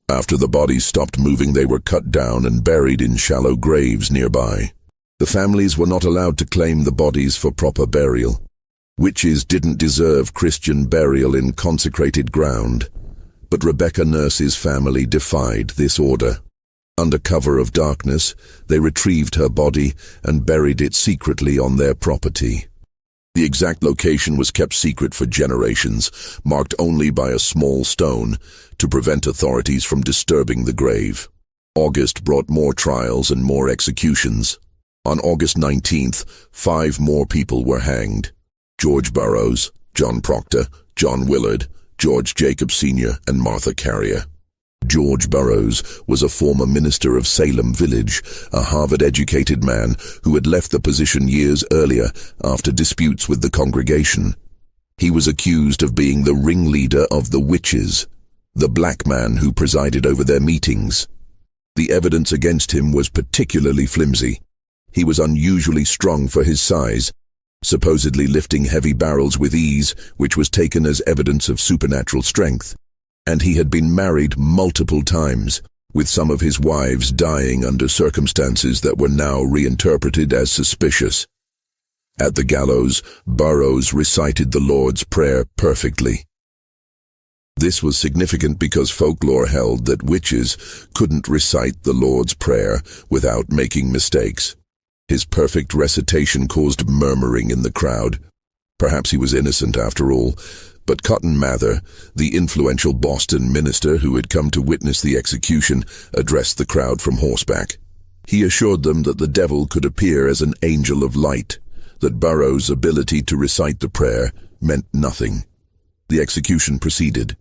After the bodies stopped moving, they were cut down and buried in shallow graves nearby. The families were not allowed to claim the bodies for proper burial. Witches didn't deserve Christian burial in consecrated ground, but Rebecca Nurse's family defied this order. Under cover of darkness, they retrieved her body and buried it secretly on their property. The exact location was kept secret for generations, marked only by a small stone, to prevent authorities from disturbing the grave. August brought more trials and more executions. On August 19th, 5 more people were hanged. George Burroughs, John Proctor, John Willard, George Jacobs Sr., and Martha Carrier. George Burroughs was a former minister of Salem Village, a Harvard-educated man who had left the position years earlier after disputes with the congregation. He was accused of being the ringleader of the witches, the black man who presided over their meetings. The evidence against him was particularly flimsy. He was unusually strong for his size, supposedly lifting heavy barrels with ease, which was taken as evidence of supernatural strength. And he had been married multiple times, with some of his wives dying under circumstances that were now reinterpreted as suspicious. At the gallows, Burroughs recited the Lord's Prayer perfectly. This was significant because folklore held that witches couldn't recite the Lord's Prayer without making mistakes. His perfect recitation caused murmuring in the crowd. Perhaps he was innocent after all, but Cotton Mather, the influential Boston minister who had come to witness the execution, addressed the crowd from horseback. He assured them that the devil could appear as an angel of light, that Burroughs' ability to recite the prayer meant nothing. The execution proceeded.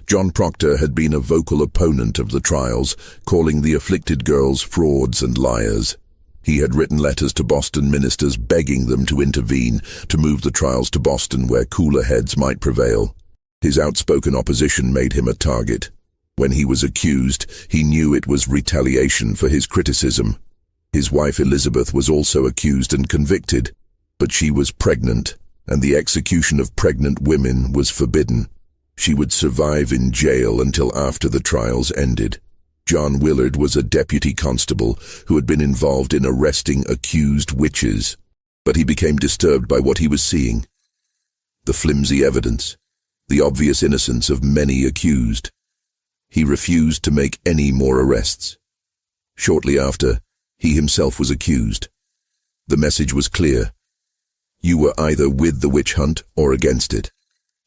John Proctor had been a vocal opponent of the trials, calling the afflicted girls frauds and liars. He had written letters to Boston ministers begging them to intervene, to move the trials to Boston where cooler heads might prevail. His outspoken opposition made him a target. When he was accused, he knew it was retaliation for his criticism. His wife Elizabeth was also accused and convicted, but she was pregnant, and the execution of pregnant women was forbidden. She would survive in jail until after the trials ended. John Willard was a deputy constable who had been involved in arresting accused witches, but he became disturbed by what he was seeing. The flimsy evidence, the obvious innocence of many accused. He refused to make any more arrests. Shortly after, he himself was accused. The message was clear. You were either with the witch hunt or against it,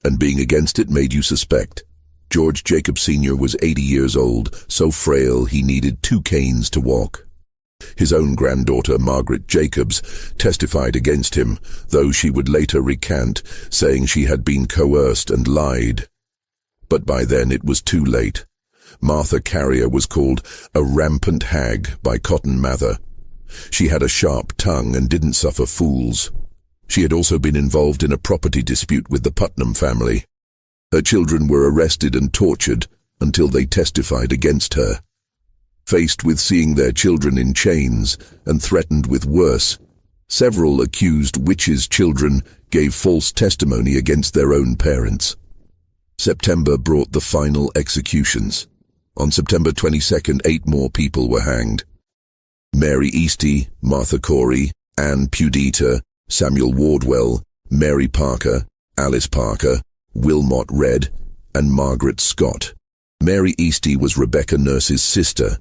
and being against it made you suspect. George Jacobs Sr. was 80 years old, so frail he needed 2 canes to walk. His own granddaughter, Margaret Jacobs, testified against him, though she would later recant, saying she had been coerced and lied. But by then it was too late. Martha Carrier was called a rampant hag by Cotton Mather. She had a sharp tongue and didn't suffer fools. She had also been involved in a property dispute with the Putnam family. Her children were arrested and tortured until they testified against her. Faced with seeing their children in chains and threatened with worse, several accused witches' children gave false testimony against their own parents. September brought the final executions. On September 22nd, 8 more people were hanged. Mary Easty, Martha Corey, Ann Pudita, Samuel Wardwell, Mary Parker, Alice Parker, Wilmot Redd, and Margaret Scott. Mary Easty was Rebecca Nurse's sister.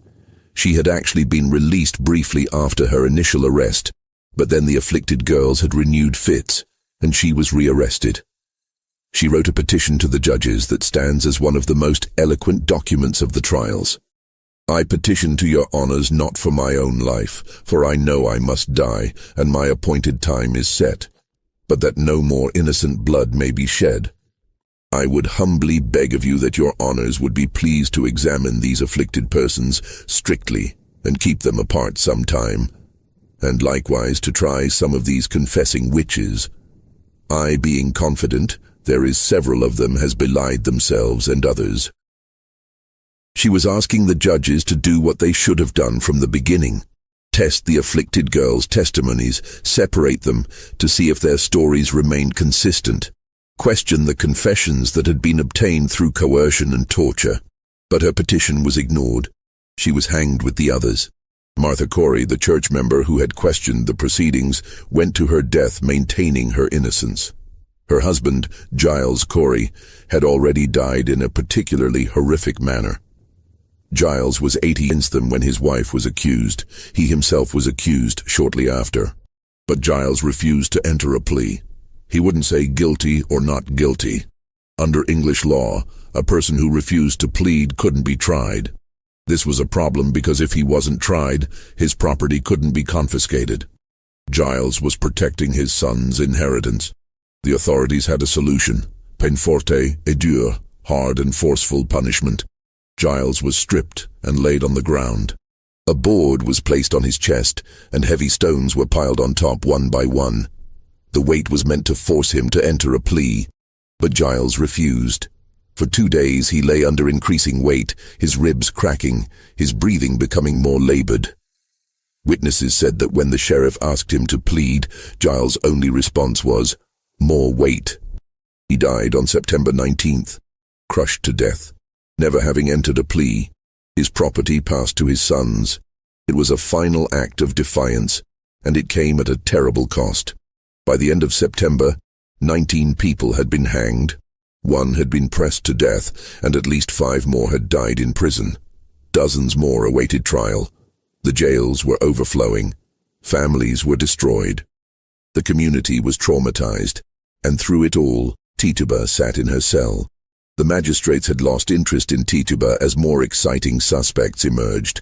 She had actually been released briefly after her initial arrest, but then the afflicted girls had renewed fits, and she was rearrested. She wrote a petition to the judges that stands as one of the most eloquent documents of the trials. I petition to your honors not for my own life, for I know I must die, and my appointed time is set, but that no more innocent blood may be shed. I would humbly beg of you that your honors would be pleased to examine these afflicted persons strictly and keep them apart some time, and likewise to try some of these confessing witches. I being confident there is several of them has belied themselves and others. She was asking the judges to do what they should have done from the beginning. Test the afflicted girls' testimonies, separate them to see if their stories remained consistent. Question the confessions that had been obtained through coercion and torture. But her petition was ignored. She was hanged with the others. Martha Corey, the church member who had questioned the proceedings, went to her death maintaining her innocence. Her husband, Giles Corey, had already died in a particularly horrific manner. Giles was 80 against them when his wife was accused. He himself was accused shortly after. But Giles refused to enter a plea. He wouldn't say guilty or not guilty. Under English law, a person who refused to plead couldn't be tried. This was a problem because if he wasn't tried, his property couldn't be confiscated. Giles was protecting his son's inheritance. The authorities had a solution: peine forte et dure, hard and forceful punishment. Giles was stripped and laid on the ground. A board was placed on his chest, and heavy stones were piled on top one by one. The weight was meant to force him to enter a plea, but Giles refused. For 2 days he lay under increasing weight, his ribs cracking, his breathing becoming more labored. Witnesses said that when the sheriff asked him to plead, Giles' only response was, "More weight." He died on September 19th, crushed to death, never having entered a plea. His property passed to his sons. It was a final act of defiance, and it came at a terrible cost. By the end of September, 19 people had been hanged, 1 had been pressed to death, and at least 5 more had died in prison. Dozens more awaited trial. The jails were overflowing. Families were destroyed. The community was traumatized, and through it all, Tituba sat in her cell. The magistrates had lost interest in Tituba as more exciting suspects emerged.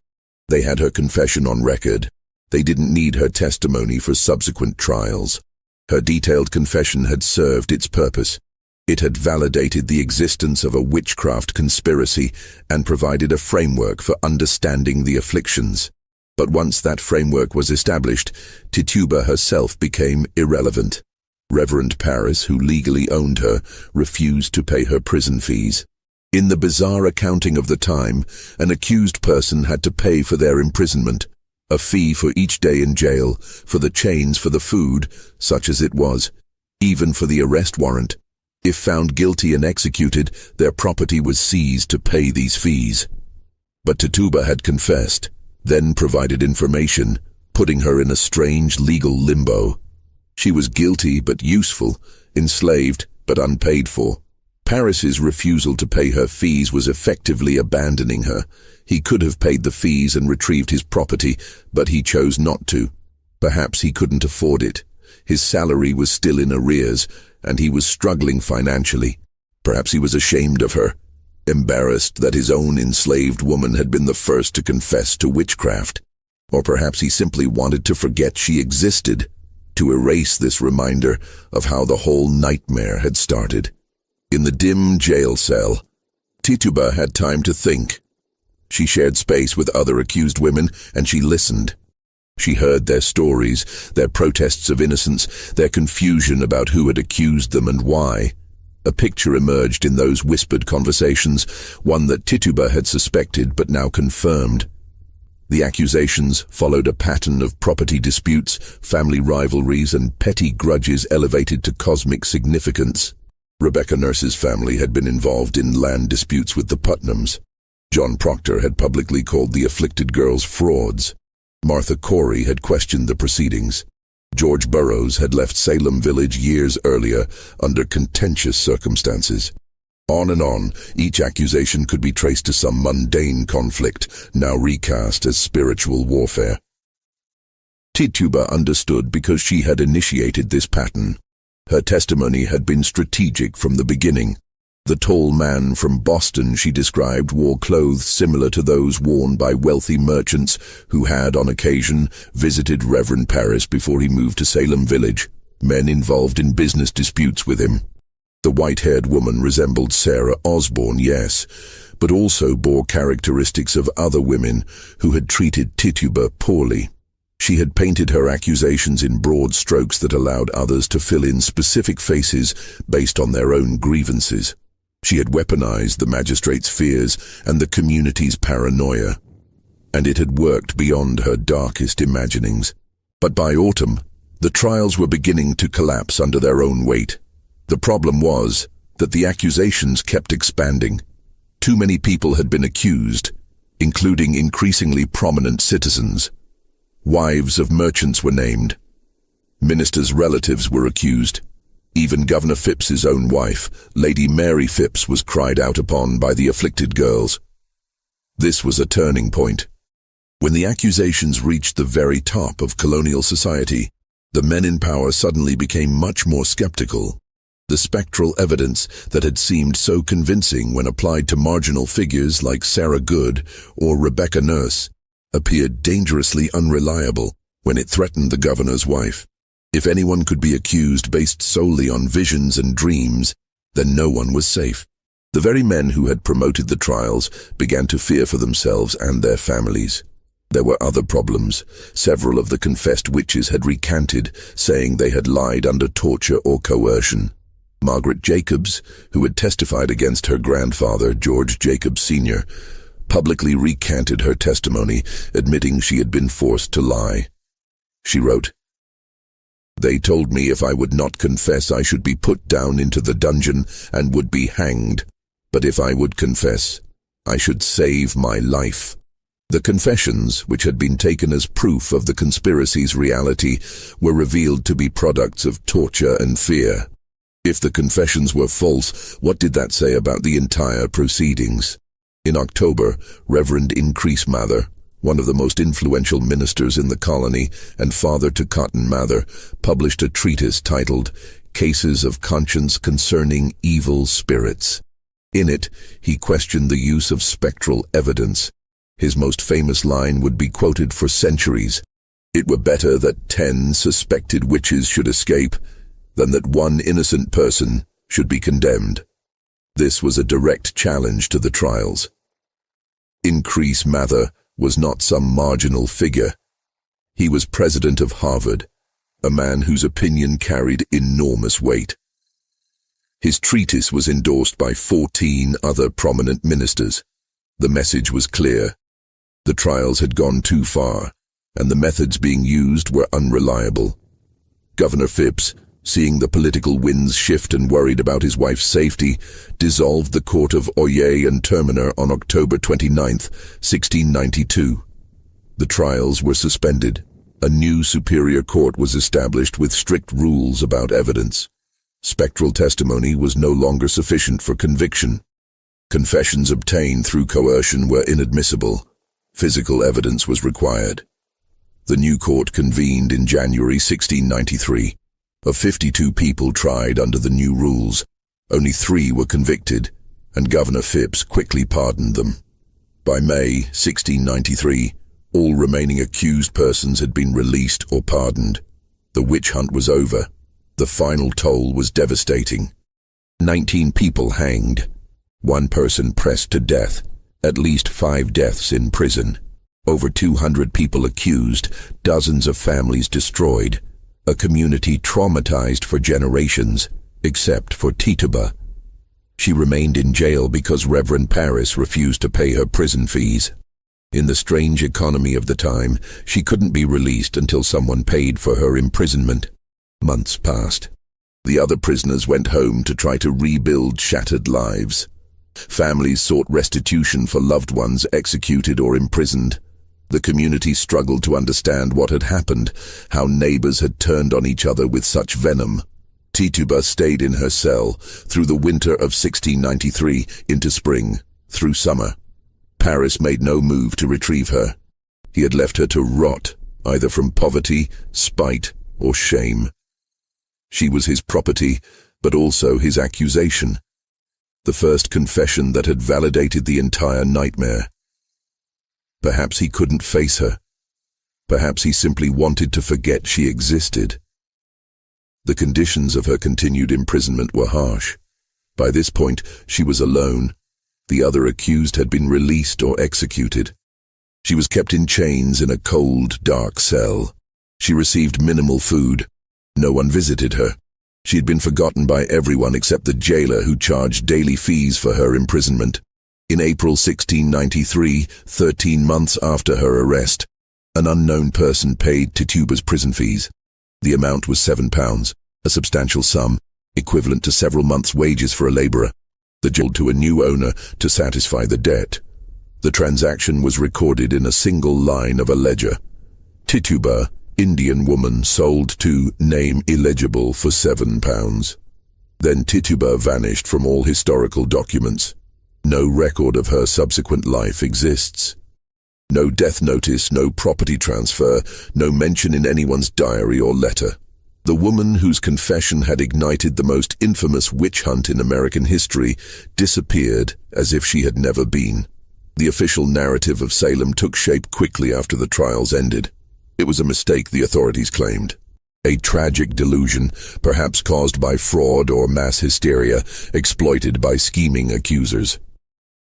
They had her confession on record. They didn't need her testimony for subsequent trials. Her detailed confession had served its purpose. It had validated the existence of a witchcraft conspiracy and provided a framework for understanding the afflictions. But once that framework was established, Tituba herself became irrelevant. Reverend Parris, who legally owned her, refused to pay her prison fees. In the bizarre accounting of the time, an accused person had to pay for their imprisonment, a fee for each day in jail, for the chains, for the food, such as it was, even for the arrest warrant. If found guilty and executed, their property was seized to pay these fees. But Tituba had confessed, then provided information, putting her in a strange legal limbo. She was guilty but useful, enslaved but unpaid for. Parris's refusal to pay her fees was effectively abandoning her. He could have paid the fees and retrieved his property, but he chose not to. Perhaps he couldn't afford it. His salary was still in arrears, and he was struggling financially. Perhaps he was ashamed of her, embarrassed that his own enslaved woman had been the first to confess to witchcraft. Or perhaps he simply wanted to forget she existed, to erase this reminder of how the whole nightmare had started. In the dim jail cell, Tituba had time to think. She shared space with other accused women, and she listened. She heard their stories, their protests of innocence, their confusion about who had accused them and why. A picture emerged in those whispered conversations, one that Tituba had suspected but now confirmed. The accusations followed a pattern of property disputes, family rivalries, and petty grudges elevated to cosmic significance. Rebecca Nurse's family had been involved in land disputes with the Putnams. John Proctor had publicly called the afflicted girls frauds. Martha Corey had questioned the proceedings. George Burroughs had left Salem Village years earlier under contentious circumstances. On and on, each accusation could be traced to some mundane conflict, now recast as spiritual warfare. Tituba understood because she had initiated this pattern. Her testimony had been strategic from the beginning. The tall man from Boston she described wore clothes similar to those worn by wealthy merchants who had, on occasion, visited Reverend Parris before he moved to Salem Village. men involved in business disputes with him. The white-haired woman resembled Sarah Osborne, yes, but also bore characteristics of other women who had treated Tituba poorly. She had painted her accusations in broad strokes that allowed others to fill in specific faces based on their own grievances. She had weaponized the magistrate's fears and the community's paranoia, and it had worked beyond her darkest imaginings. But by autumn, the trials were beginning to collapse under their own weight. The problem was that the accusations kept expanding. Too many people had been accused, including increasingly prominent citizens. Wives of merchants were named. Ministers' relatives were accused. Even Governor Phipps's own wife, Lady Mary Phipps, was cried out upon by the afflicted girls. This was a turning point. When the accusations reached the very top of colonial society, the men in power suddenly became much more skeptical. The spectral evidence that had seemed so convincing when applied to marginal figures like Sarah Good or Rebecca Nurse appeared dangerously unreliable when it threatened the governor's wife. If anyone could be accused based solely on visions and dreams, then no one was safe. The very men who had promoted the trials began to fear for themselves and their families. There were other problems. Several of the confessed witches had recanted, saying they had lied under torture or coercion. Margaret Jacobs, who had testified against her grandfather, George Jacobs Sr., publicly recanted her testimony, admitting she had been forced to lie. She wrote, "They told me if I would not confess I should be put down into the dungeon and would be hanged, but if I would confess, I should save my life." The confessions, which had been taken as proof of the conspiracy's reality, were revealed to be products of torture and fear. If the confessions were false, what did that say about the entire proceedings? In October, Reverend Increase Mather, one of the most influential ministers in the colony and father to Cotton Mather, published a treatise titled Cases of Conscience Concerning Evil Spirits. In it, he questioned the use of spectral evidence. His most famous line would be quoted for centuries: "It were better that 10 suspected witches should escape than that one innocent person should be condemned." This was a direct challenge to the trials. Increase Mather was not some marginal figure. He was president of Harvard, a man whose opinion carried enormous weight. His treatise was endorsed by 14 other prominent ministers. The message was clear. The trials had gone too far, and the methods being used were unreliable. Governor Phipps, seeing the political winds shift and worried about his wife's safety, dissolved the court of Oyer and Terminer on October 29, 1692. The trials were suspended. A new superior court was established with strict rules about evidence. Spectral testimony was no longer sufficient for conviction. Confessions obtained through coercion were inadmissible. Physical evidence was required. The new court convened in January 1693. Of 52 people tried under the new rules, only 3 were convicted, and Governor Phipps quickly pardoned them. By May 1693, all remaining accused persons had been released or pardoned. The witch hunt was over. The final toll was devastating. 19 people hanged. 1 person pressed to death. At least 5 deaths in prison. Over 200 people accused. Dozens of families destroyed. A community traumatized for generations, except for Tituba. She remained in jail because Reverend Parris refused to pay her prison fees. In the strange economy of the time, she couldn't be released until someone paid for her imprisonment. Months passed. The other prisoners went home to try to rebuild shattered lives. Families sought restitution for loved ones executed or imprisoned. The community struggled to understand what had happened, how neighbors had turned on each other with such venom. Tituba stayed in her cell through the winter of 1693 into spring, through summer. Parris made no move to retrieve her. He had left her to rot, either from poverty, spite, or shame. She was his property, but also his accusation. The first confession that had validated the entire nightmare. Perhaps he couldn't face her. Perhaps he simply wanted to forget she existed. The conditions of her continued imprisonment were harsh. By this point, she was alone. The other accused had been released or executed. She was kept in chains in a cold, dark cell. She received minimal food. No one visited her. She had been forgotten by everyone except the jailer who charged daily fees for her imprisonment. In April 1693, 13 months after her arrest, an unknown person paid Tituba's prison fees. The amount was £7, a substantial sum, equivalent to several months' wages for a labourer. The jail to a new owner to satisfy the debt. The transaction was recorded in a single line of a ledger. Tituba, Indian woman, sold to name illegible for £7. Then Tituba vanished from all historical documents. No record of her subsequent life exists. No death notice, no property transfer, no mention in anyone's diary or letter. The woman whose confession had ignited the most infamous witch hunt in American history disappeared as if she had never been. The official narrative of Salem took shape quickly after the trials ended. It was a mistake, the authorities claimed. A tragic delusion, perhaps caused by fraud or mass hysteria, exploited by scheming accusers.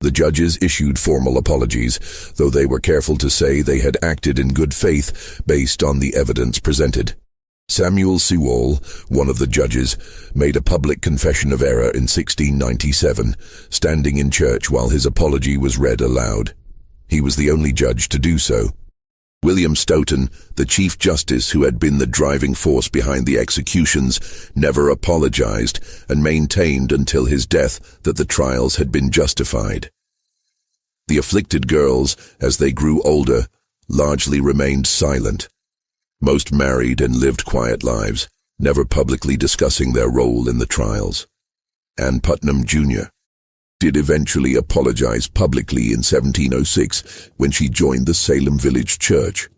The judges issued formal apologies, though they were careful to say they had acted in good faith based on the evidence presented. Samuel Sewall, one of the judges, made a public confession of error in 1697, standing in church while his apology was read aloud. He was the only judge to do so. William Stoughton, the Chief Justice who had been the driving force behind the executions, never apologized and maintained until his death that the trials had been justified. The afflicted girls, as they grew older, largely remained silent. Most married and lived quiet lives, never publicly discussing their role in the trials. Ann Putnam, Jr. did eventually apologize publicly in 1706 when she joined the Salem Village Church.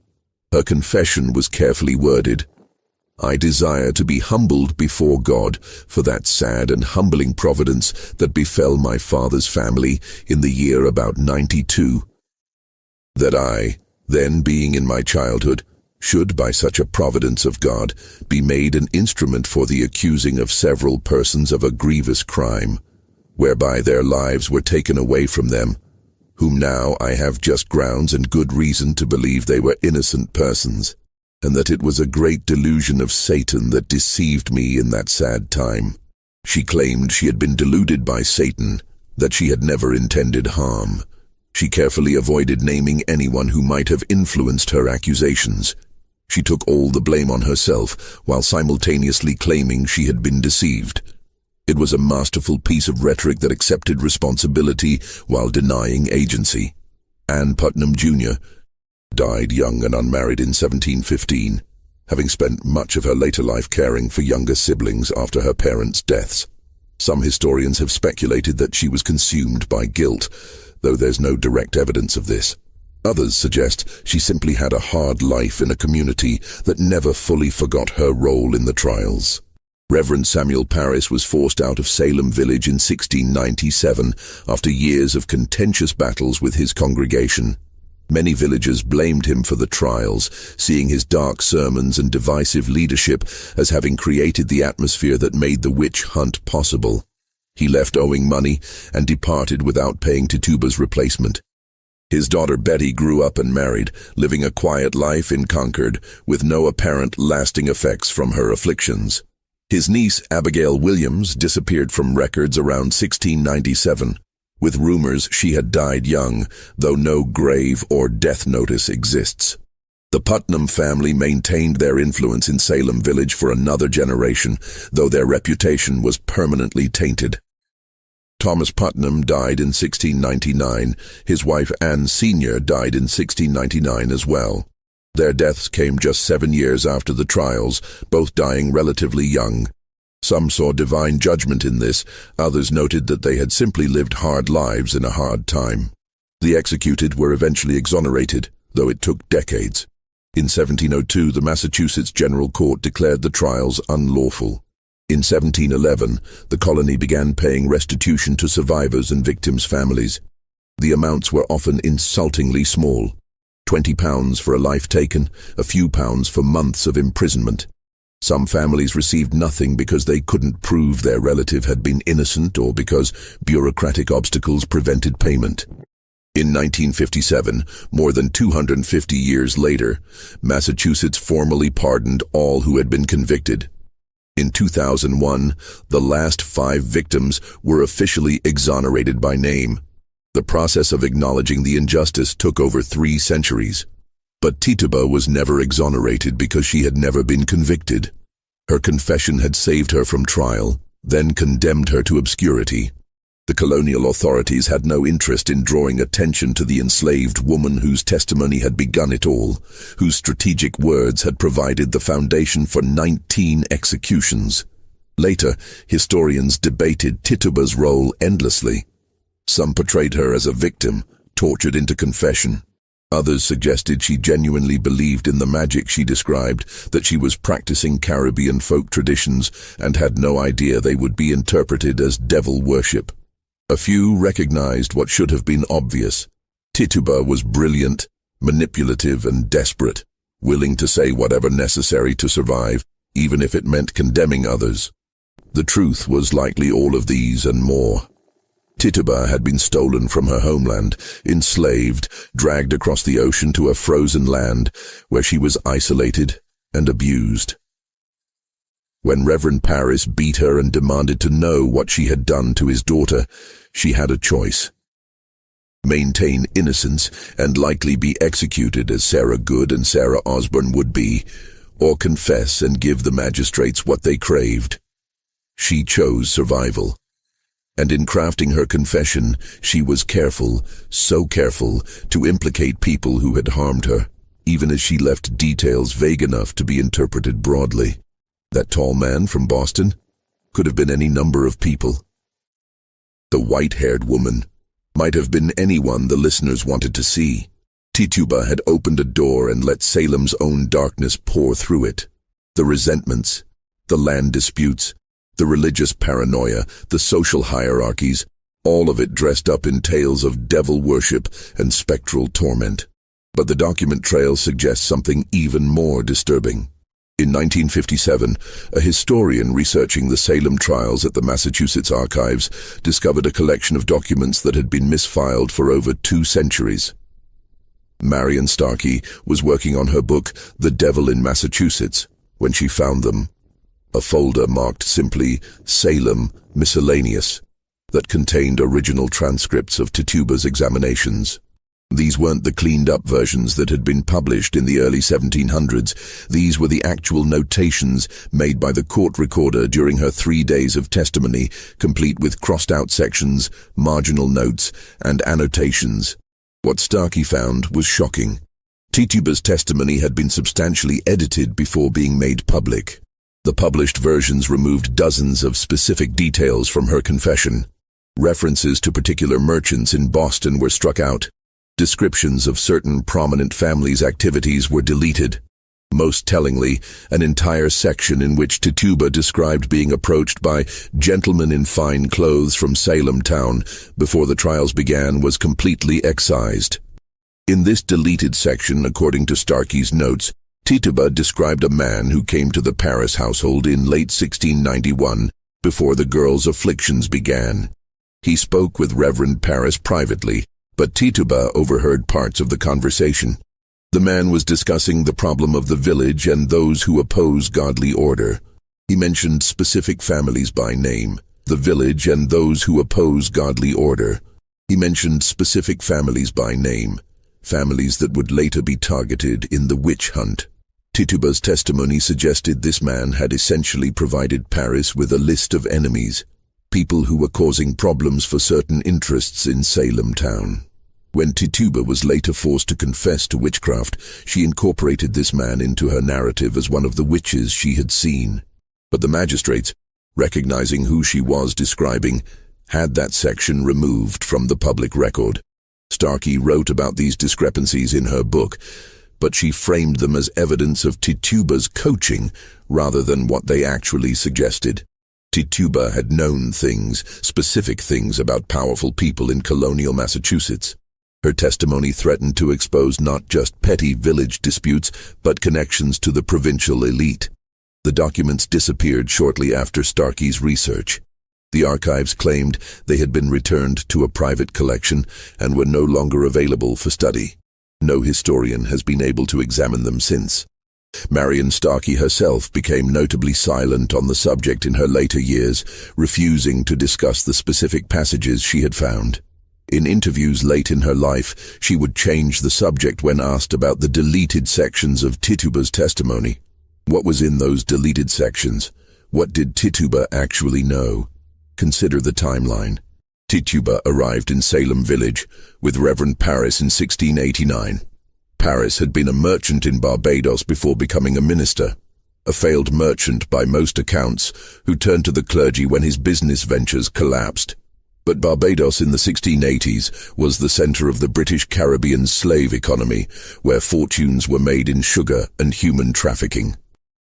Her confession was carefully worded. "I desire to be humbled before God for that sad and humbling providence that befell my father's family in the year about 92. That I, then being in my childhood, should by such a providence of God be made an instrument for the accusing of several persons of a grievous crime, whereby their lives were taken away from them, whom now I have just grounds and good reason to believe they were innocent persons, and that it was a great delusion of Satan that deceived me in that sad time." She claimed she had been deluded by Satan, that she had never intended harm. She carefully avoided naming anyone who might have influenced her accusations. She took all the blame on herself, while simultaneously claiming she had been deceived. It was a masterful piece of rhetoric that accepted responsibility while denying agency. Ann Putnam, Jr. died young and unmarried in 1715, having spent much of her later life caring for younger siblings after her parents' deaths. Some historians have speculated that she was consumed by guilt, though there's no direct evidence of this. Others suggest she simply had a hard life in a community that never fully forgot her role in the trials. Reverend Samuel Parris was forced out of Salem Village in 1697 after years of contentious battles with his congregation. Many villagers blamed him for the trials, seeing his dark sermons and divisive leadership as having created the atmosphere that made the witch hunt possible. He left owing money and departed without paying Tituba's replacement. His daughter Betty grew up and married, living a quiet life in Concord, with no apparent lasting effects from her afflictions. His niece Abigail Williams disappeared from records around 1697, with rumors she had died young, though no grave or death notice exists. The Putnam family maintained their influence in Salem Village for another generation, though their reputation was permanently tainted. Thomas Putnam died in 1699. His wife Anne Sr. died in 1699 as well. Their deaths came just 7 years after the trials, both dying relatively young. Some saw divine judgment in this, others noted that they had simply lived hard lives in a hard time. The executed were eventually exonerated, though it took decades. In 1702, the Massachusetts General Court declared the trials unlawful. In 1711, the colony began paying restitution to survivors and victims' families. The amounts were often insultingly small. £20 for a life taken, a few pounds for months of imprisonment. Some families received nothing because they couldn't prove their relative had been innocent or because bureaucratic obstacles prevented payment. In 1957, more than 250 years later, Massachusetts formally pardoned all who had been convicted. In 2001, the last 5 victims were officially exonerated by name. The process of acknowledging the injustice took over 3 centuries. But Tituba was never exonerated because she had never been convicted. Her confession had saved her from trial, then condemned her to obscurity. The colonial authorities had no interest in drawing attention to the enslaved woman whose testimony had begun it all, whose strategic words had provided the foundation for 19 executions. Later, historians debated Tituba's role endlessly. Some portrayed her as a victim, tortured into confession. Others suggested she genuinely believed in the magic she described, that she was practicing Caribbean folk traditions and had no idea they would be interpreted as devil worship. A few recognized what should have been obvious. Tituba was brilliant, manipulative, and desperate, willing to say whatever necessary to survive, even if it meant condemning others. The truth was likely all of these and more. Tituba had been stolen from her homeland, enslaved, dragged across the ocean to a frozen land where she was isolated and abused. When Reverend Parris beat her and demanded to know what she had done to his daughter, she had a choice. Maintain innocence and likely be executed as Sarah Good and Sarah Osborne would be, or confess and give the magistrates what they craved. She chose survival. And in crafting her confession, she was careful, so careful, to implicate people who had harmed her, even as she left details vague enough to be interpreted broadly. That tall man from Boston could have been any number of people. The white-haired woman might have been anyone the listeners wanted to see. Tituba had opened a door and let Salem's own darkness pour through it. The resentments, the land disputes, the religious paranoia, the social hierarchies, all of it dressed up in tales of devil worship and spectral torment. But the document trail suggests something even more disturbing. In 1957, a historian researching the Salem trials at the Massachusetts Archives discovered a collection of documents that had been misfiled for over 2 centuries. Marion Starkey was working on her book, The Devil in Massachusetts, when she found them. A folder marked simply Salem Miscellaneous that contained original transcripts of Tituba's examinations. These weren't the cleaned-up versions that had been published in the early 1700s. These were the actual notations made by the court recorder during her 3 days of testimony, complete with crossed-out sections, marginal notes, and annotations. What Starkey found was shocking. Tituba's testimony had been substantially edited before being made public. The published versions removed dozens of specific details from her confession. References to particular merchants in Boston were struck out. Descriptions of certain prominent families' activities were deleted. Most tellingly, an entire section in which Tituba described being approached by gentlemen in fine clothes from Salem town before the trials began was completely excised. In this deleted section, according to Starkey's notes, Tituba described a man who came to the Parris household in late 1691, before the girl's afflictions began. He spoke with Reverend Parris privately, but Tituba overheard parts of the conversation. The man was discussing the problem of the village and those who oppose godly order. He mentioned specific families by name, the village and those who oppose godly order. He mentioned specific families by name, families that would later be targeted in the witch hunt. Tituba's testimony suggested this man had essentially provided Parris with a list of enemies, people who were causing problems for certain interests in Salem town. When Tituba was later forced to confess to witchcraft, she incorporated this man into her narrative as one of the witches she had seen. But the magistrates, recognizing who she was describing, had that section removed from the public record. Starkey wrote about these discrepancies in her book, but she framed them as evidence of Tituba's coaching rather than what they actually suggested. Tituba had known things, specific things about powerful people in colonial Massachusetts. Her testimony threatened to expose not just petty village disputes, but connections to the provincial elite. The documents disappeared shortly after Starkey's research. The archives claimed they had been returned to a private collection and were no longer available for study. No historian has been able to examine them since. Marion Starkey herself became notably silent on the subject in her later years, refusing to discuss the specific passages she had found. In interviews late in her life, she would change the subject when asked about the deleted sections of Tituba's testimony. What was in those deleted sections? What did Tituba actually know? Consider the timeline. Tituba arrived in Salem Village with Reverend Parris in 1689. Parris had been a merchant in Barbados before becoming a minister. A failed merchant by most accounts, who turned to the clergy when his business ventures collapsed. But Barbados in the 1680s was the center of the British Caribbean slave economy, where fortunes were made in sugar and human trafficking.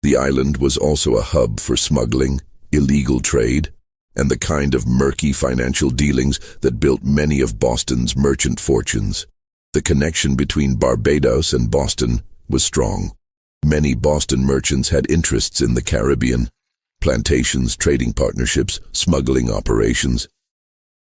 The island was also a hub for smuggling, illegal trade, and the kind of murky financial dealings that built many of Boston's merchant fortunes. The connection between Barbados and Boston was strong. Many Boston merchants had interests in the Caribbean: plantations, trading partnerships, smuggling operations.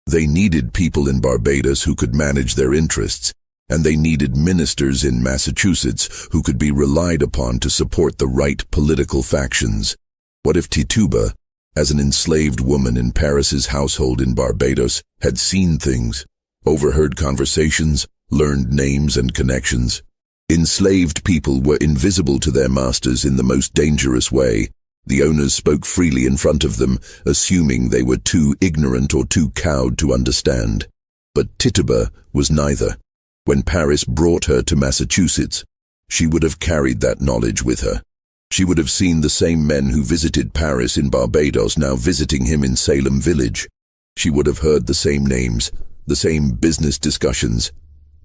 They needed people in Barbados who could manage their interests, and they needed ministers in Massachusetts who could be relied upon to support the right political factions. What if Tituba, as an enslaved woman in Parris's household in Barbados, had seen things, overheard conversations, learned names and connections? Enslaved people were invisible to their masters in the most dangerous way. The owners spoke freely in front of them, assuming they were too ignorant or too cowed to understand. But Tituba was neither. When Parris brought her to Massachusetts, she would have carried that knowledge with her. She would have seen the same men who visited Parris in Barbados now visiting him in Salem Village. She would have heard the same names, the same business discussions.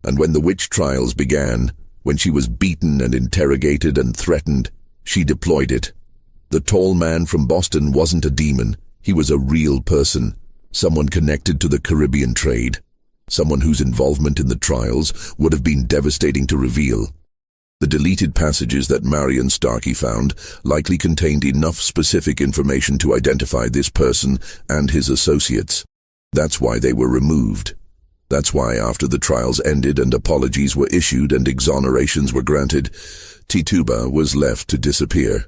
And when the witch trials began, when she was beaten and interrogated and threatened, she deployed it. The tall man from Boston wasn't a demon. He was a real person, someone connected to the Caribbean trade, someone whose involvement in the trials would have been devastating to reveal. The deleted passages that Marion Starkey found likely contained enough specific information to identify this person and his associates. That's why they were removed. That's why after the trials ended and apologies were issued and exonerations were granted, Tituba was left to disappear.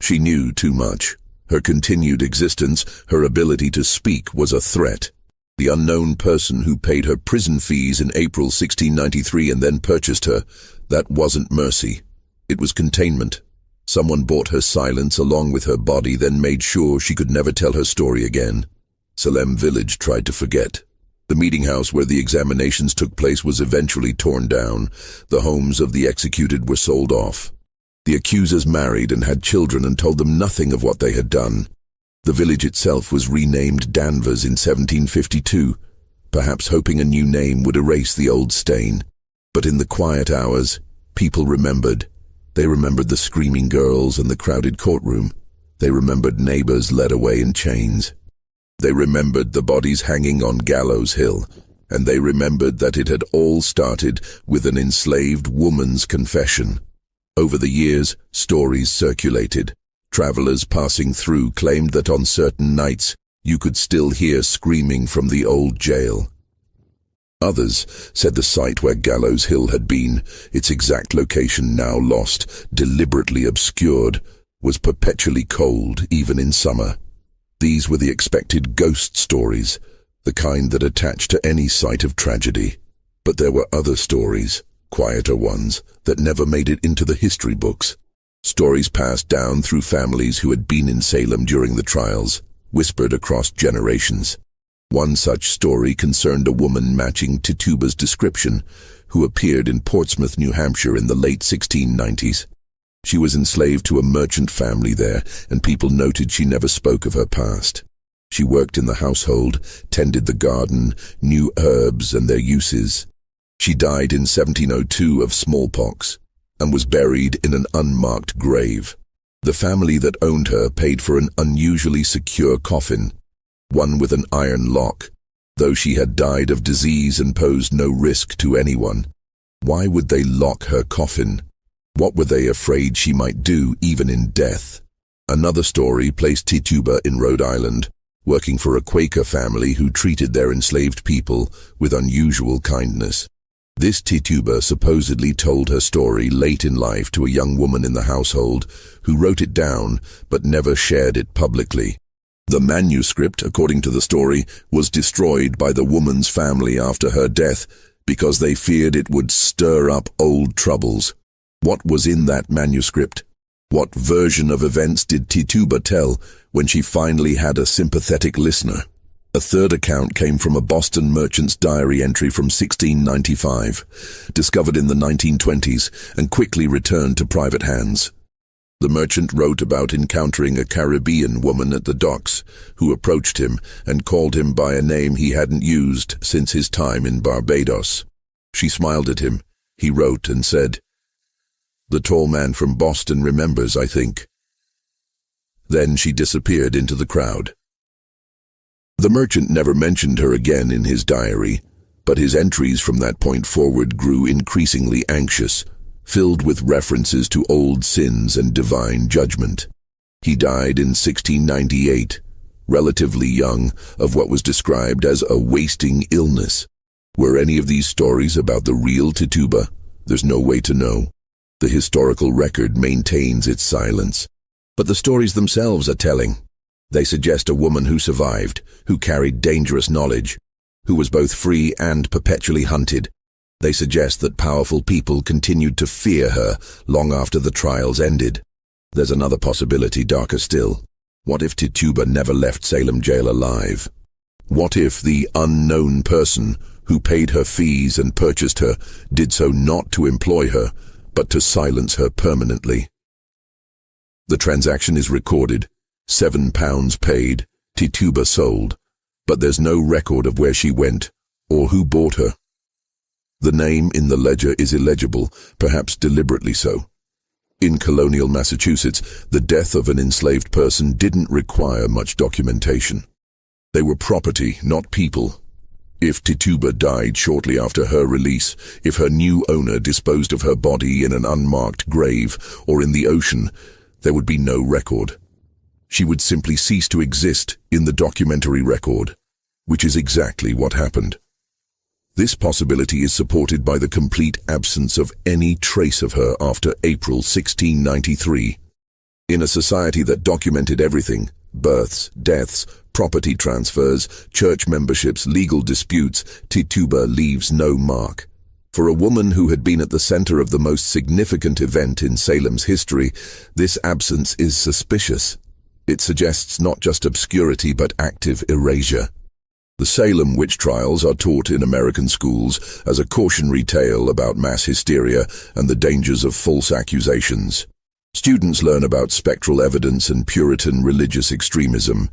She knew too much. Her continued existence, her ability to speak, was a threat. The unknown person who paid her prison fees in April 1693 and then purchased her, that wasn't mercy. It was containment. Someone bought her silence along with her body, then made sure she could never tell her story again. Salem Village tried to forget. The meeting house where the examinations took place was eventually torn down. The homes of the executed were sold off. The accusers married and had children and told them nothing of what they had done. The village itself was renamed Danvers in 1752, perhaps hoping a new name would erase the old stain. But in the quiet hours, people remembered. They remembered the screaming girls and the crowded courtroom. They remembered neighbors led away in chains. They remembered the bodies hanging on Gallows Hill, and they remembered that it had all started with an enslaved woman's confession. Over the years, stories circulated. Travelers passing through claimed that on certain nights, you could still hear screaming from the old jail. Others said the site where Gallows Hill had been, its exact location now lost, deliberately obscured, was perpetually cold even in summer. These were the expected ghost stories, the kind that attach to any site of tragedy. But there were other stories, quieter ones, that never made it into the history books. Stories passed down through families who had been in Salem during the trials, whispered across generations. One such story concerned a woman matching Tituba's description, who appeared in Portsmouth, New Hampshire in the late 1690s. She was enslaved to a merchant family there, and people noted she never spoke of her past. She worked in the household, tended the garden, knew herbs and their uses. She died in 1702 of smallpox, and was buried in an unmarked grave. The family that owned her paid for an unusually secure coffin, one with an iron lock, though she had died of disease and posed no risk to anyone. Why would they lock her coffin? What were they afraid she might do even in death? Another story placed Tituba in Rhode Island, working for a Quaker family who treated their enslaved people with unusual kindness. This Tituba supposedly told her story late in life to a young woman in the household who wrote it down but never shared it publicly. The manuscript, according to the story, was destroyed by the woman's family after her death because they feared it would stir up old troubles. What was in that manuscript? What version of events did Tituba tell when she finally had a sympathetic listener? A third account came from a Boston merchant's diary entry from 1695, discovered in the 1920s and quickly returned to private hands. The merchant wrote about encountering a Caribbean woman at the docks who approached him and called him by a name he hadn't used since his time in Barbados. She smiled at him, he wrote, and said, "The tall man from Boston remembers, I think." Then she disappeared into the crowd. The merchant never mentioned her again in his diary, but his entries from that point forward grew increasingly anxious, filled with references to old sins and divine judgment. He died in 1698, relatively young, of what was described as a wasting illness. Were any of these stories about the real Tituba? There's no way to know. The historical record maintains its silence. But the stories themselves are telling. They suggest a woman who survived, who carried dangerous knowledge, who was both free and perpetually hunted. They suggest that powerful people continued to fear her long after the trials ended. There's another possibility, darker still. What if Tituba never left Salem jail alive? What if the unknown person who paid her fees and purchased her did so not to employ her, but to silence her permanently? The transaction is recorded. £7 paid, Tituba sold, but there's no record of where she went or who bought her. The name in the ledger is illegible, perhaps deliberately so. In colonial Massachusetts, the death of an enslaved person didn't require much documentation. They were property, not people. If Tituba died shortly after her release, if her new owner disposed of her body in an unmarked grave or in the ocean, there would be no record. She would simply cease to exist in the documentary record, which is exactly what happened. This possibility is supported by the complete absence of any trace of her after April 1693. In a society that documented everything, births, deaths, property transfers, church memberships, legal disputes, Tituba leaves no mark. For a woman who had been at the center of the most significant event in Salem's history, this absence is suspicious. It suggests not just obscurity but active erasure. The Salem Witch Trials are taught in American schools as a cautionary tale about mass hysteria and the dangers of false accusations. Students learn about spectral evidence and Puritan religious extremism.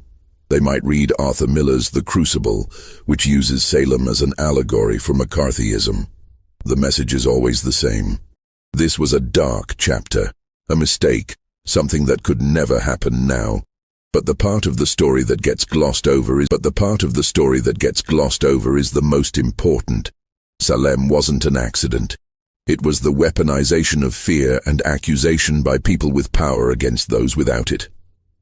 They might read Arthur Miller's The Crucible, which uses Salem as an allegory for McCarthyism. The message is always the same. This was a dark chapter, a mistake, something that could never happen now. But the part of the story that gets glossed over is the most important. Salem wasn't an accident. It was the weaponization of fear and accusation by people with power against those without it.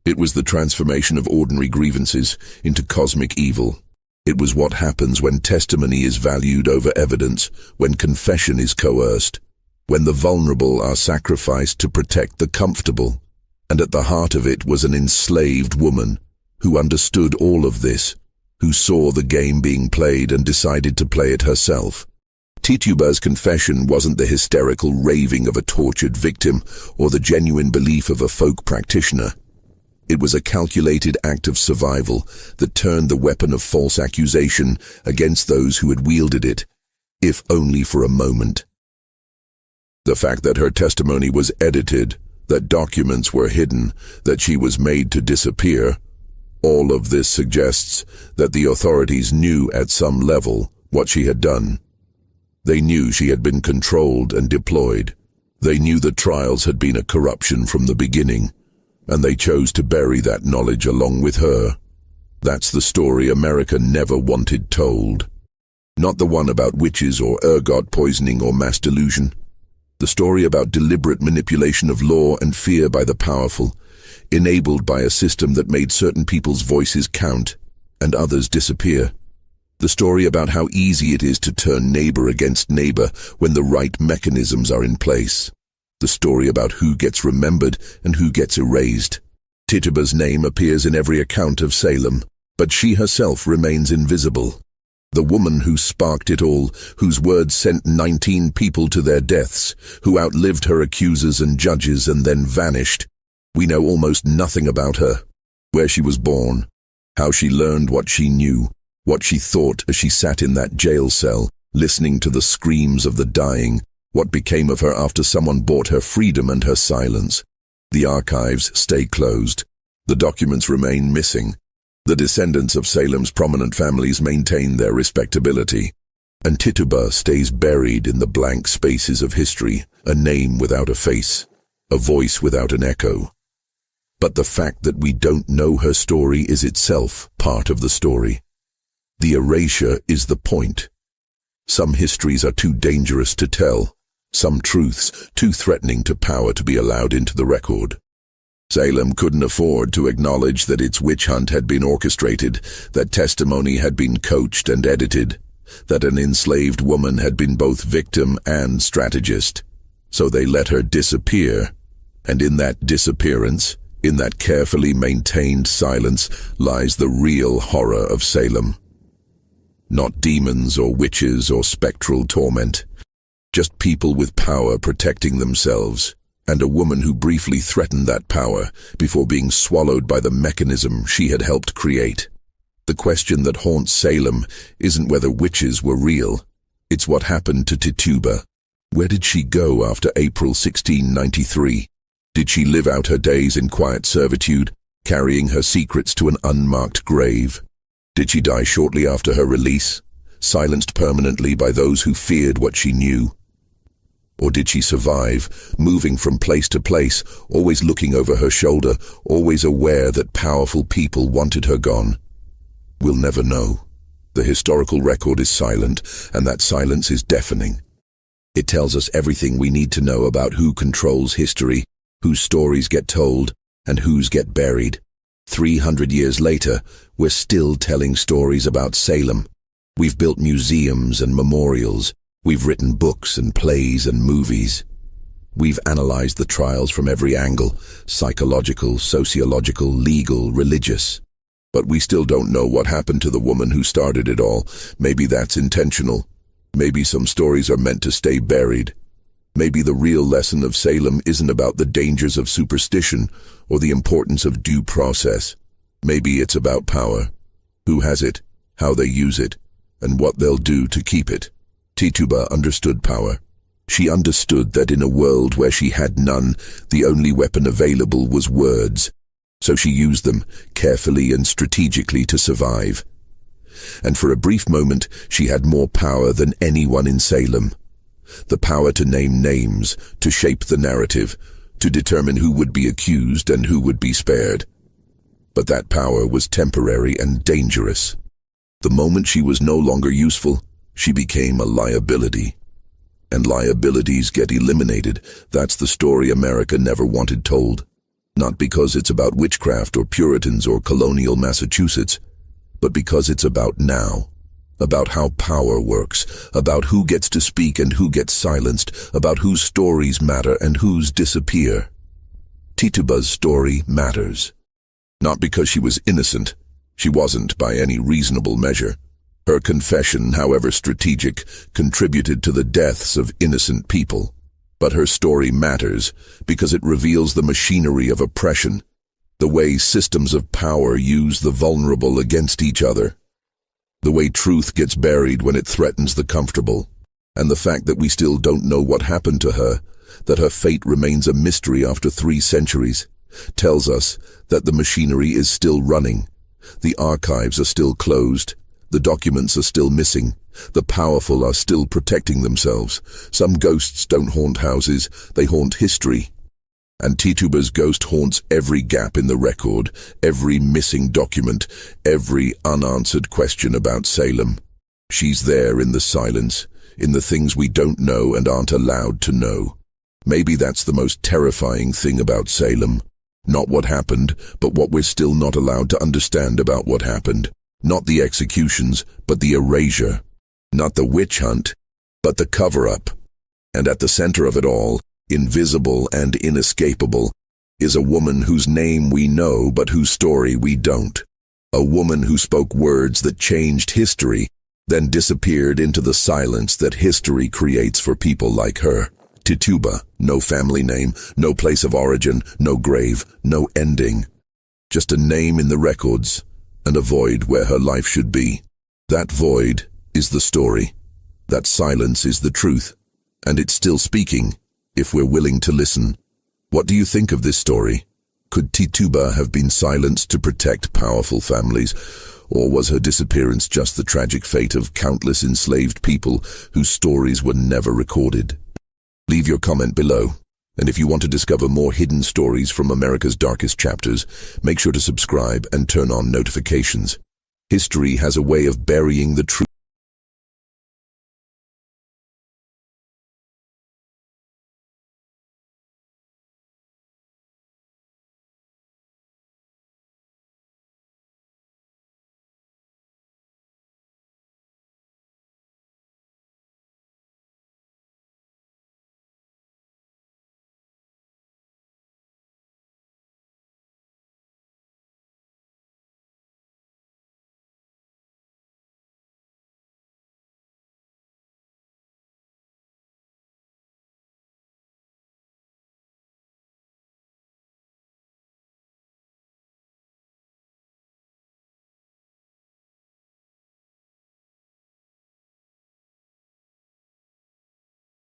It was the transformation of ordinary grievances into cosmic evil. It was what happens when testimony is valued over evidence, when confession is coerced, when the vulnerable are sacrificed to protect the comfortable. And at the heart of it was an enslaved woman who understood all of this, who saw the game being played and decided to play it herself. Tituba's confession wasn't the hysterical raving of a tortured victim or the genuine belief of a folk practitioner. It was a calculated act of survival that turned the weapon of false accusation against those who had wielded it, if only for a moment. The fact that her testimony was edited, that documents were hidden, that she was made to disappear, all of this suggests that the authorities knew at some level what she had done. They knew she had been controlled and deployed. They knew the trials had been a corruption from the beginning, and they chose to bury that knowledge along with her. That's the story America never wanted told. Not the one about witches or ergot poisoning or mass delusion. The story about deliberate manipulation of law and fear by the powerful. enabled by a system that made certain people's voices count and others disappear. The story about how easy it is to turn neighbor against neighbor when the right mechanisms are in place. The story about who gets remembered and who gets erased. Tituba's name appears in every account of Salem, but she herself remains invisible. The woman who sparked it all, whose words sent 19 people to their deaths, who outlived her accusers and judges and then vanished. We know almost nothing about her. Where she was born, how she learned what she knew, what she thought as she sat in that jail cell, listening to the screams of the dying, what became of her after someone bought her freedom and her silence. The archives stay closed. The documents remain missing. The descendants of Salem's prominent families maintain their respectability, and Tituba stays buried in the blank spaces of history, a name without a face, a voice without an echo. But the fact that we don't know her story is itself part of the story. The erasure is the point. Some histories are too dangerous to tell, some truths too threatening to power to be allowed into the record. Salem couldn't afford to acknowledge that its witch hunt had been orchestrated, that testimony had been coached and edited, that an enslaved woman had been both victim and strategist. So they let her disappear, and in that disappearance, in that carefully maintained silence, lies the real horror of Salem. Not demons or witches or spectral torment, just people with power protecting themselves, and a woman who briefly threatened that power before being swallowed by the mechanism she had helped create. The question that haunts Salem isn't whether witches were real, it's what happened to Tituba. Where did she go after April 1693? Did she live out her days in quiet servitude, carrying her secrets to an unmarked grave? Did she die shortly after her release, silenced permanently by those who feared what she knew? Or did she survive, moving from place to place, always looking over her shoulder, always aware that powerful people wanted her gone? We'll never know. The historical record is silent, and that silence is deafening. It tells us everything we need to know about who controls history, whose stories get told, and whose get buried. 300 years later, we're still telling stories about Salem. We've built museums and memorials. We've written books and plays and movies. We've analyzed the trials from every angle, psychological, sociological, legal, religious. But we still don't know what happened to the woman who started it all. Maybe that's intentional. Maybe some stories are meant to stay buried. Maybe the real lesson of Salem isn't about the dangers of superstition or the importance of due process. Maybe it's about power. Who has it, how they use it, and what they'll do to keep it. Tituba understood power. She understood that in a world where she had none, the only weapon available was words. So she used them, carefully and strategically, to survive. And for a brief moment, she had more power than anyone in Salem. The power to name names, to shape the narrative, to determine who would be accused and who would be spared. But that power was temporary and dangerous. The moment she was no longer useful, she became a liability. And liabilities get eliminated. That's the story America never wanted told. Not because it's about witchcraft or Puritans or colonial Massachusetts, but because it's about now. About how power works, about who gets to speak and who gets silenced, about whose stories matter and whose disappear. Tituba's story matters. Not because she was innocent. She wasn't by any reasonable measure. Her confession, however strategic, contributed to the deaths of innocent people. But her story matters because it reveals the machinery of oppression, the way systems of power use the vulnerable against each other, the way truth gets buried when it threatens the comfortable, and the fact that we still don't know what happened to her, that her fate remains a mystery after 3 centuries, tells us that the machinery is still running. The archives are still closed. The documents are still missing. The powerful are still protecting themselves. Some ghosts don't haunt houses, they haunt history. And Tituba's ghost haunts every gap in the record, every missing document, every unanswered question about Salem. She's there in the silence, in the things we don't know and aren't allowed to know. Maybe that's the most terrifying thing about Salem. Not what happened, but what we're still not allowed to understand about what happened. Not the executions, but the erasure. Not the witch hunt, but the cover-up. And at the center of it all, invisible and inescapable, is a woman whose name we know but whose story we don't. A woman who spoke words that changed history, then disappeared into the silence that history creates for people like her. Tituba, no family name, no place of origin, no grave, no ending. Just a name in the records, and a void where her life should be. That void is the story. That silence is the truth. And it's still speaking, if we're willing to listen. What do you think of this story? Could Tituba have been silenced to protect powerful families, or was her disappearance just the tragic fate of countless enslaved people whose stories were never recorded? Leave your comment below, and if you want to discover more hidden stories from America's darkest chapters, make sure to subscribe and turn on notifications. History has a way of burying the truth.